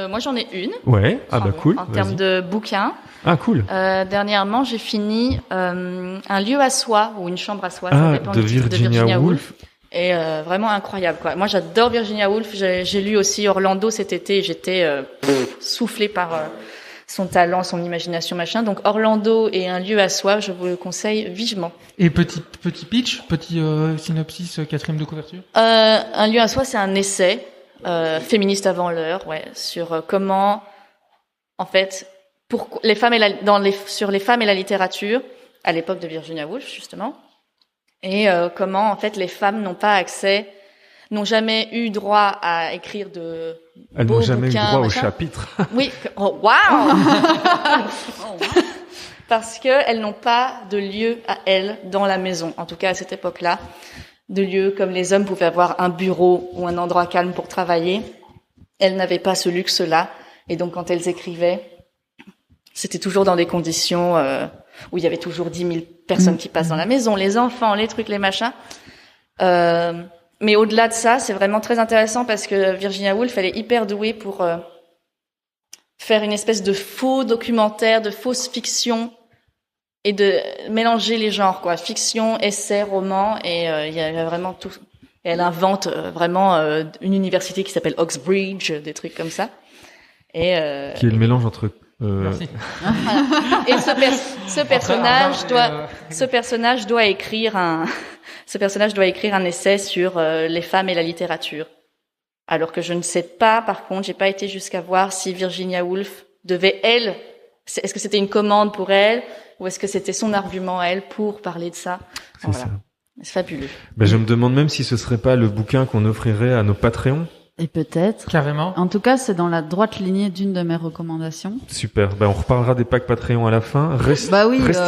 Moi, j'en ai une. Ouais. Ah bah cool. En termes de bouquins. Ah cool. Dernièrement, j'ai fini Un lieu à soi ou Une chambre à soi. Ça dépend de du titre, Virginia Woolf. Et vraiment incroyable, quoi. Moi, j'adore Virginia Woolf. J'ai lu aussi Orlando cet été. Et j'étais soufflée par son talent, son imagination, machin. Donc Orlando et Un lieu à soi, je vous le conseille vivement. Et petit pitch, petit synopsis, quatrième de couverture. Un lieu à soi, c'est un essai féministe avant l'heure, sur comment, en fait, pour les femmes sur les femmes et la littérature à l'époque de Virginia Woolf justement, et comment en fait les femmes n'ont jamais eu droit à écrire de elles beaux n'ont jamais bouquins, eu droit au machin. chapitre. Oui, waouh. Parce que elles n'ont pas de lieu à elles dans la maison, en tout cas à cette époque-là, de lieux comme les hommes pouvaient avoir un bureau ou un endroit calme pour travailler. Elles n'avaient pas ce luxe-là, et donc quand elles écrivaient, c'était toujours dans des conditions où il y avait toujours 10 000 personnes qui passent dans la maison, les enfants, les trucs, les machins. Mais au-delà de ça, c'est vraiment très intéressant parce que Virginia Woolf, elle est hyper douée pour faire une espèce de faux documentaire, de fausse fiction, et de mélanger les genres, quoi. Fiction, essai, roman, et il y a vraiment tout. Et elle invente vraiment une université qui s'appelle Oxbridge, des trucs comme ça. Et qui est le mélange entre Merci. Et ce personnage doit écrire un essai sur les femmes et la littérature. Alors que je ne sais pas, par contre, j'ai pas été jusqu'à voir si Virginia Woolf devait, est-ce que c'était une commande pour elle, ou est-ce que c'était son argument à elle pour parler de ça. C'est ça. C'est fabuleux. Je me demande même si ce serait pas le bouquin qu'on offrirait à nos Patreons. Et peut-être. Carrément. En tout cas, c'est dans la droite lignée d'une de mes recommandations. Super. On reparlera des packs Patreon à la fin. Restez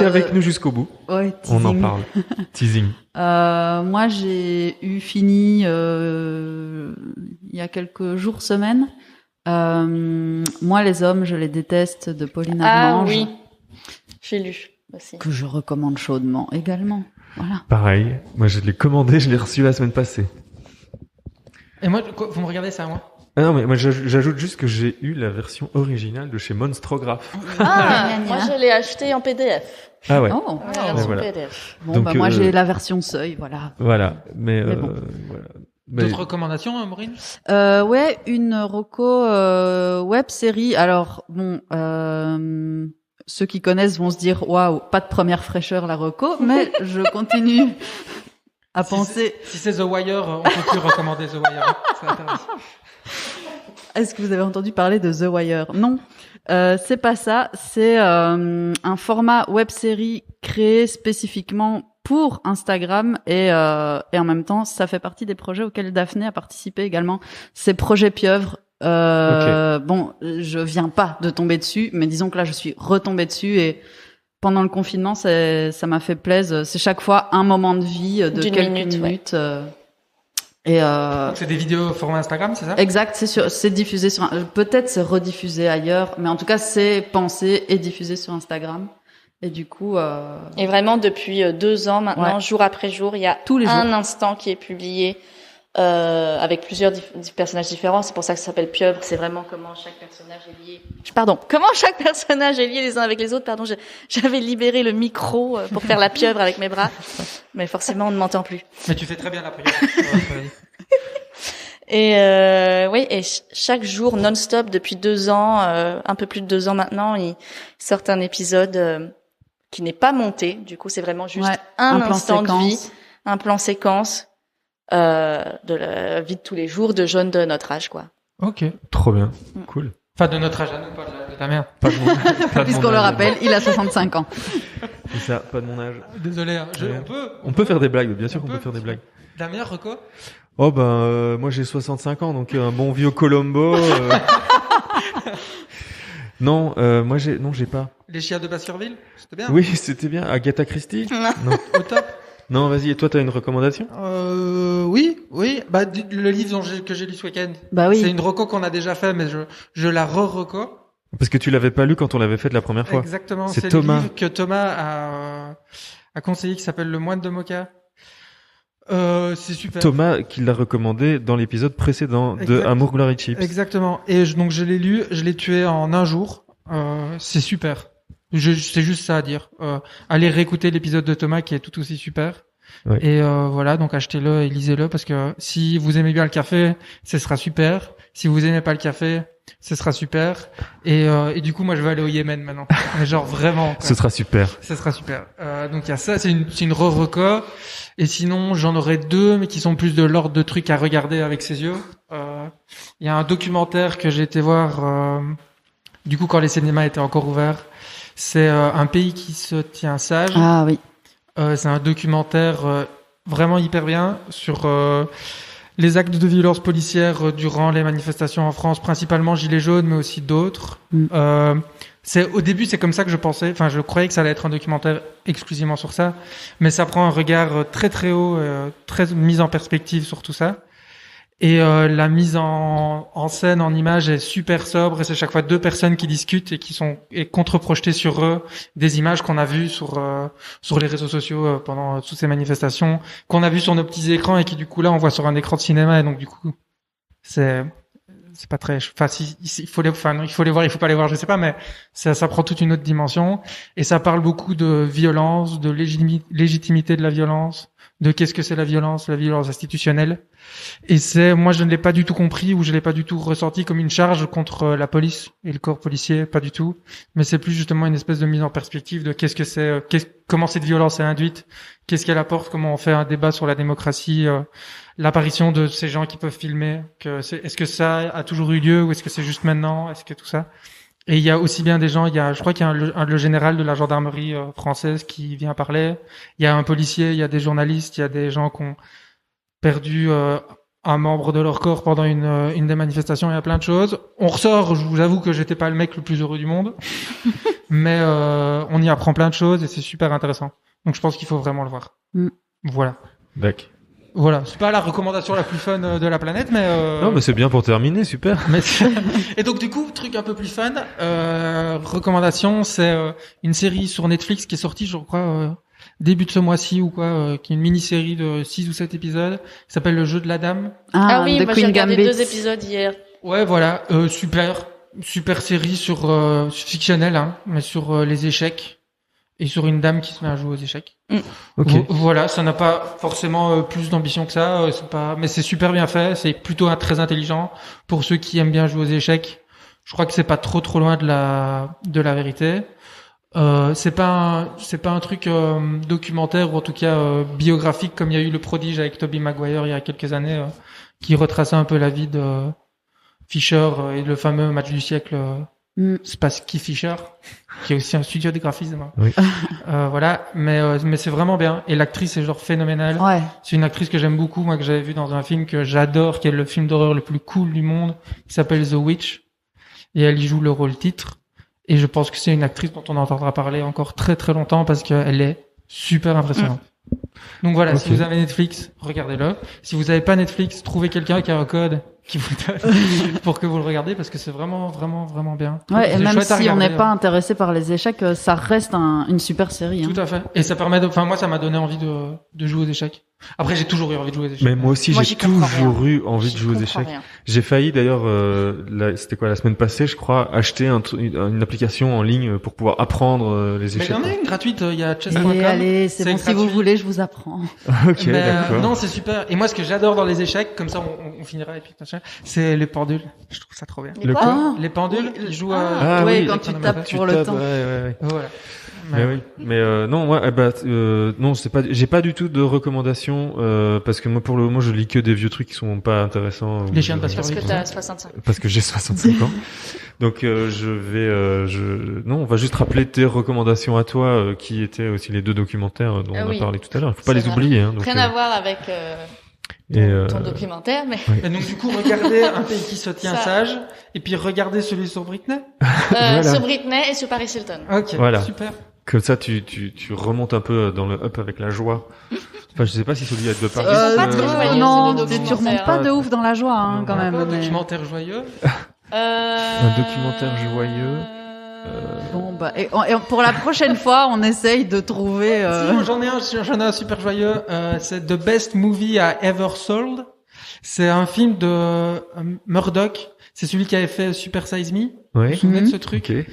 avec nous jusqu'au bout. Ouais, on en parle. Teasing. Moi, j'ai fini il y a quelques jours, semaines. Moi, les hommes, je les déteste, de Pauline Armange. Ah oui, j'ai lu aussi. Que je recommande chaudement également. Voilà. Pareil. Moi, je l'ai commandé, je l'ai reçu la semaine passée. Et moi, vous me regardez ça, moi? Ah non, mais moi, j'ajoute juste que j'ai eu la version originale de chez Monstrographe. Moi, je l'ai acheté en PDF. Ah ouais. Oh, la version PDF. Bon, donc, moi, j'ai la version seuil, voilà. Voilà. Mais bon. Voilà. D'autres recommandations, Maureen? Ouais, une reco web série. Alors, bon, ceux qui connaissent vont se dire, waouh, pas de première fraîcheur la reco, mais je continue à penser. Si c'est The Wire, on peut plus recommander The Wire. C'est interdit. Est-ce que vous avez entendu parler de The Wire? Non, c'est pas ça. C'est un format web série créé spécifiquement pour Instagram et en même temps, ça fait partie des projets auxquels Daphné a participé également. C'est Projet Pieuvre. Okay. Bon, je viens pas de tomber dessus, mais disons que là, je suis retombée dessus et pendant le confinement, ça m'a fait plaisir. C'est chaque fois un moment de vie de quelques minutes. Et donc c'est des vidéos format Instagram, c'est ça? Exact, c'est diffusé sur, peut-être c'est rediffusé ailleurs, mais en tout cas c'est pensé et diffusé sur Instagram. Et du coup. Et vraiment depuis 2 ans maintenant, jour après jour, il y a un instant qui est publié avec plusieurs personnages différents. C'est pour ça que ça s'appelle Pieuvre. C'est vraiment comment chaque personnage est lié. Comment chaque personnage est lié les uns avec les autres. Pardon, j'avais libéré le micro pour faire la pieuvre avec mes bras, mais forcément on ne m'entend plus. Mais tu fais très bien la pieuvre. Et oui, et chaque jour non-stop depuis 2 ans, un peu plus de 2 ans maintenant, ils sortent un épisode qui n'est pas monté. Du coup, c'est vraiment juste un instant de vie, un plan séquence de la vie de tous les jours de jeunes de notre âge, quoi. Ok. Trop bien. Cool. Enfin, de notre âge à nous, pas de ta mère. Pas de mon, pas de Puisqu'on mon le âge. rappelle, il a 65 ans. C'est ça, pas de mon âge. Désolé, hein. Ouais. On On peut faire des blagues, bien sûr on qu'on peut faire des blagues. Damien, Reco? Oh ben moi j'ai 65 ans donc un bon vieux Colombo. Non, moi j'ai pas. Les chiens de Baskerville? C'était bien? Oui, c'était bien. Agatha Christie. Non. Au top? Non, vas-y. Et toi, t'as une recommandation? Oui. Bah, le livre que j'ai lu ce week-end. Bah oui. C'est une reco qu'on a déjà fait, mais je la re-reco. Parce que tu l'avais pas lu quand on l'avait fait la première fois. Exactement. C'est C'est Thomas. le livre que Thomas a conseillé qui s'appelle Le Moine de Mocha. C'est super. Thomas qui l'a recommandé dans l'épisode précédent de Exact. Amour, Gloire et Chips. Exactement. Et donc je l'ai lu, je l'ai tué en un jour. C'est super. C'est juste ça à dire. Allez réécouter l'épisode de Thomas qui est tout aussi super. Ouais. Et voilà, donc achetez-le et lisez-le parce que si vous aimez bien le café, ce sera super. Si vous aimez pas le café, ce sera super. Et du coup, moi, je vais aller au Yémen maintenant. Mais genre vraiment. Quoi. Ce sera super. Ce sera super. Donc il y a ça, c'est une re-reco. Et sinon, j'en aurais 2, mais qui sont plus de l'ordre de trucs à regarder avec ses yeux. Il y a un documentaire que j'ai été voir, du coup, quand les cinémas étaient encore ouverts. C'est un pays qui se tient sage. Ah oui. C'est un documentaire vraiment hyper bien sur les actes de violence policière durant les manifestations en France, principalement Gilets jaunes, mais aussi d'autres. Au début, c'est comme ça que je pensais. Enfin, je croyais que ça allait être un documentaire exclusivement sur ça, mais ça prend un regard très très haut, très mis en perspective sur tout ça. Et la mise en scène, en image est super sobre. Et c'est chaque fois 2 personnes qui discutent et qui sont contre-projetées sur eux des images qu'on a vues sur les réseaux sociaux pendant toutes ces manifestations, qu'on a vues sur nos petits écrans et qui du coup là on voit sur un écran de cinéma. Et donc du coup c'est pas très. Enfin, il faut les voir, il faut pas les voir, je sais pas, mais ça prend toute une autre dimension. Et ça parle beaucoup de violence, de légitimité de la violence, de qu'est-ce que c'est la violence institutionnelle. Et moi, je ne l'ai pas du tout compris ou je l'ai pas du tout ressenti comme une charge contre la police et le corps policier, pas du tout. Mais c'est plus justement une espèce de mise en perspective de qu'est-ce que c'est, comment cette violence est induite, qu'est-ce qu'elle apporte, comment on fait un débat sur la démocratie, l'apparition de ces gens qui peuvent filmer, est-ce que ça a toujours eu lieu ou est-ce que c'est juste maintenant, est-ce que tout ça. Et il y a aussi bien des gens, je crois qu'il y a le général de la gendarmerie française qui vient parler. Il y a un policier, il y a des journalistes, il y a des gens qui ont perdu un membre de leur corps pendant une des manifestations. Il y a plein de choses. On ressort, je vous avoue que j'étais pas le mec le plus heureux du monde, mais on y apprend plein de choses et c'est super intéressant. Donc je pense qu'il faut vraiment le voir. Voilà. D'accord. Voilà, c'est pas la recommandation la plus fun de la planète, mais Non, mais c'est bien pour terminer, super. Et donc du coup, truc un peu plus fun, recommandation, c'est une série sur Netflix qui est sortie, je crois, début de ce mois-ci ou quoi, qui est une mini-série de 6 ou 7 épisodes, qui s'appelle Le Jeu de la Dame. Ah oui, The moi j'ai Queen regardé Gambit. 2 épisodes hier. Ouais, voilà, super série sur fictionnelle, hein, mais sur les échecs. Et sur une dame qui se met à jouer aux échecs. Ok. Voilà, ça n'a pas forcément plus d'ambition que ça, mais c'est super bien fait, c'est plutôt très intelligent pour ceux qui aiment bien jouer aux échecs. Je crois que c'est pas trop loin de la vérité. C'est pas un truc documentaire ou en tout cas biographique comme il y a eu Le Prodige avec Tobey Maguire il y a quelques années qui retraçait un peu la vie de Fisher et le fameux match du siècle Spassky Fisher, qui est aussi un studio de graphisme. Oui. Voilà, mais c'est vraiment bien. Et l'actrice est genre phénoménale. Ouais. C'est une actrice que j'aime beaucoup, moi, que j'avais vu dans un film que j'adore, qui est le film d'horreur le plus cool du monde, qui s'appelle The Witch. Et elle y joue le rôle titre. Et je pense que c'est une actrice dont on entendra parler encore très très longtemps parce qu'elle est super impressionnante. Donc voilà, Okay. Si vous avez Netflix, regardez-le. Si vous n'avez pas Netflix, trouvez quelqu'un qui a un code qui vous donne pour que vous le regardez parce que c'est vraiment bien. Ouais, et C'est même chouette à si on regarder, n'est pas intéressé par les échecs, ça reste une super série. Hein. Tout à fait. Et ça permet moi, ça m'a donné envie de jouer aux échecs. Après, j'ai toujours eu envie de jouer aux échecs. Mais moi aussi, Moi, j'ai j'y comprends toujours rien. eu envie de jouer aux échecs. J'ai failli d'ailleurs, c'était quoi la semaine passée, je crois, acheter une application en ligne pour pouvoir apprendre les Mais il échecs. y en a une gratuite, il y a chess.com. Et allez, c'est bon, si vous gratuit. voulez, je vous apprends. Ok, Mais, d'accord. non, c'est super. Et moi, ce que j'adore dans les échecs, comme ça, on finira et puis machin, c'est les pendules. Je trouve ça trop bien. Le quoi quoi Les pendules, ils jouent Ah ouais, oui, quand d'accord, tu tapes Tu pour le tapes, temps. ouais. Voilà. Mais oui, mais non, moi, non, c'est pas, j'ai pas du tout de recommandations parce que moi, pour le moment, je lis que des vieux trucs qui sont pas intéressants. Les chiens de Parce passion. Parce que t'as 65. Parce que j'ai 65 ans. Donc non, on va juste rappeler tes recommandations à toi, qui étaient aussi les 2 documentaires dont Ah on a oui. parlé tout à l'heure. Il faut pas C'est les vrai. oublier. Hein, donc, Rien à voir avec ton documentaire, mais Et donc, du coup, regardez Un pays qui se tient Ça. sage, et puis regardez celui sur Britney. Voilà. sur Britney et sur Paris Hilton. Ok. Voilà. Super. Comme ça, tu remontes un peu dans le up avec la joie. Enfin, je sais pas si celui de Paris. sont pas très joyeux, non, c'est des tu remontes pas de ouf dans la joie, hein, Non, quand On a même. pas un mais- documentaire joyeux. Un documentaire joyeux. Bon, bah, et pour la prochaine fois, on essaye de trouver. Si, j'en ai un super joyeux. C'est The Best Movie I Ever Sold. C'est un film de Murdoch. C'est celui qui avait fait Super Size Me. Vous vous Ouais. souvenez de ce truc? Ok.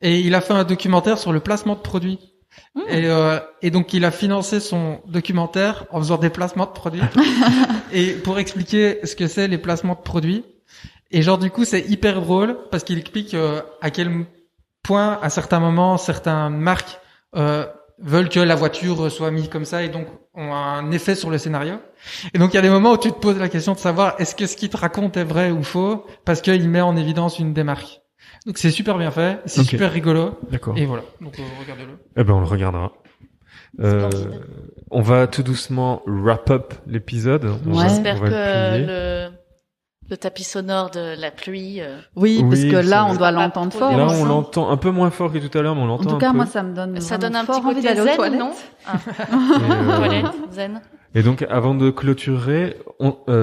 Et il a fait un documentaire sur le placement de produits. Et donc il a financé son documentaire en faisant des placements de produits. Et pour expliquer ce que c'est les placements de produits. Et genre du coup c'est hyper drôle parce qu'il explique à quel point à certains moments certaines marques veulent que la voiture soit mise comme ça et donc ont un effet sur le scénario. Et donc il y a des moments où tu te poses la question de savoir est-ce que ce qu'il te raconte est vrai ou faux parce qu'il met en évidence une des marques. Donc c'est super bien fait, c'est Ok. super rigolo. D'accord. Et voilà, donc regardez-le. Eh ben, on le regardera. Splendide. On va tout doucement wrap up l'épisode. Ouais. J'espère on va le que plier. le tapis sonore de la pluie. Oui, parce Oui, que ça là, va. on doit l'entendre fort. Là, aussi. on l'entend un peu moins fort que tout à l'heure, mais on En l'entend tout un cas, peu. moi, ça me donne Ça donne vraiment un fort petit envie côté d'aller aux zen, toilettes. non Et, Toilette, zen. et donc, avant de clôturer,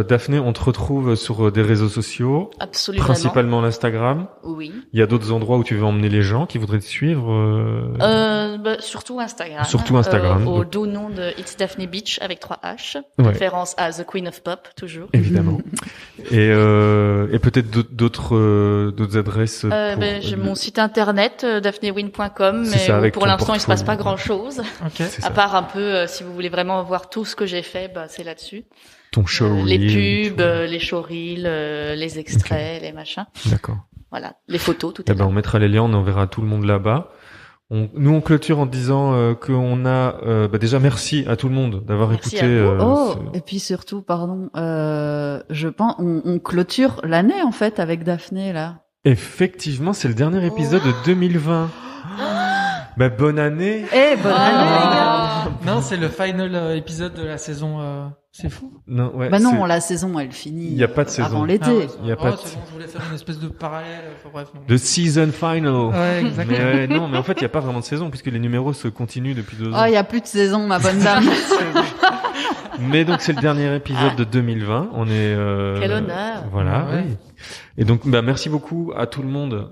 Daphné, on te retrouve sur des réseaux sociaux, Absolument. principalement l'Instagram. Oui. Il y a d'autres endroits où tu veux emmener les gens qui voudraient te suivre. Surtout Instagram. Surtout Instagram, Au donc. doux nom de It's Daphne Beach avec 3 H. Ouais. Référence à The Queen of Pop, toujours. Évidemment. et peut-être d'autres adresses. J'ai mon site internet, daphnewin.com, C'est mais ça, où avec pour ton l'instant, il se passe pas portfolio. grand chose. Ok. C'est ça. À part un peu, si vous voulez vraiment voir tout ce que j'ai fait, bah, c'est là-dessus. Ton show. Les reel, pubs, tout. les showreels, les extraits, les machins. D'accord. Voilà. Les photos, tout Eh est ben, là. on mettra les liens, on enverra tout le monde là-bas. Nous, on clôture en disant qu'on a déjà merci à tout le monde d'avoir Merci écouté. à vous. Oh, et puis surtout, pardon, je pense, on clôture l'année, en fait, avec Daphné, là. Effectivement, c'est le dernier épisode de 2020. Bah, bonne année. Eh, bonne année, les gars! Non, c'est le final épisode de la saison. C'est fou. Non, ouais. Bah non, c'est- la saison, elle finit. Il y a pas de saison. Avant l'été. Ah ouais, Il y a pas de- c'est bon, je voulais faire une espèce de parallèle. Enfin, bref. Non. The season final. Ouais, exactement. Mais non, mais en fait, il y a pas vraiment de saison puisque les numéros se continuent depuis 2 ans. Oh, il y a plus de saison, ma bonne dame. Mais donc c'est le dernier épisode de 2020. On est. Quel honneur. Voilà. Ouais. Oui. Et donc, merci beaucoup à tout le monde.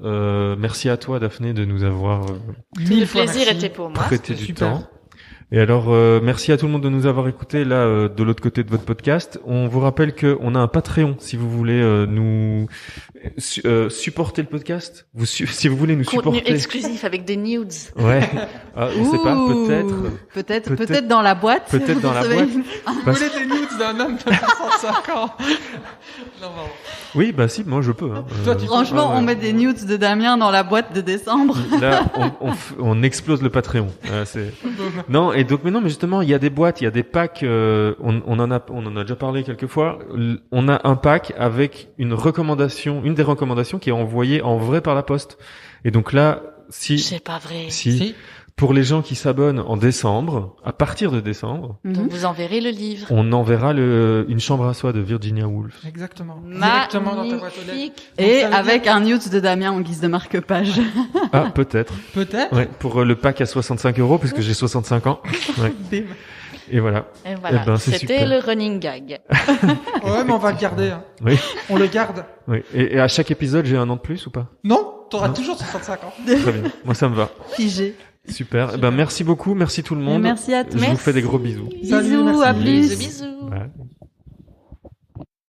Merci à toi, Daphné, de nous avoir Tout le plaisir était pour moi. prêté c'était du super. temps. Et alors, merci à tout le monde de nous avoir écoutés là de l'autre côté de votre podcast. On vous rappelle que on a un Patreon si vous voulez nous supporter le podcast. Si vous voulez nous Contenu supporter. exclusif avec des nudes. Ouais. Ah, on sait pas, Ouh, peut-être. peut-être dans la boîte. Peut-être dans Vous la savez. boîte. Vous Parce- voulez des nudes d'un homme de 65 ans? Non, pardon. Oui, bah si, moi je peux. Hein. Toi, tu- Franchement, ouais, on ouais. met des nudes de Damien dans la boîte de décembre. Là, on explose le Patreon. Non, et donc, mais non, mais justement, il y a des boîtes, il y a des packs. On en a déjà parlé quelques fois. On a un pack avec une des recommandations qui est envoyée en vrai par la poste. Et donc là, C'est pas vrai. Si. pour les gens qui s'abonnent en décembre, à partir de décembre, Donc vous enverrez le livre. on enverra une chambre à soie de Virginia Woolf. Exactement. Directement dans ta boîte aux lettres. Magnifique. Et ça veut avec un nude de Damien en guise de marque-page. Ah, peut-être. Peut-être. Ouais, pour le pack à 65 €, puisque j'ai 65 ans. Ouais. Et voilà. Et voilà. Eh ben, c'est C'était super. le running gag. Ouais, mais on va le garder. Hein. Oui. On le garde. Oui. Et à chaque épisode, j'ai un an de plus ou pas? Non, t'auras Non. toujours 65 ans. Très bien. Moi, ça me va. Figé. Super. Eh ben, merci beaucoup. Merci tout le monde. Merci à tous. Je vous fais des gros bisous. Salut, Bisous, merci. à plus. Bisous. Ouais.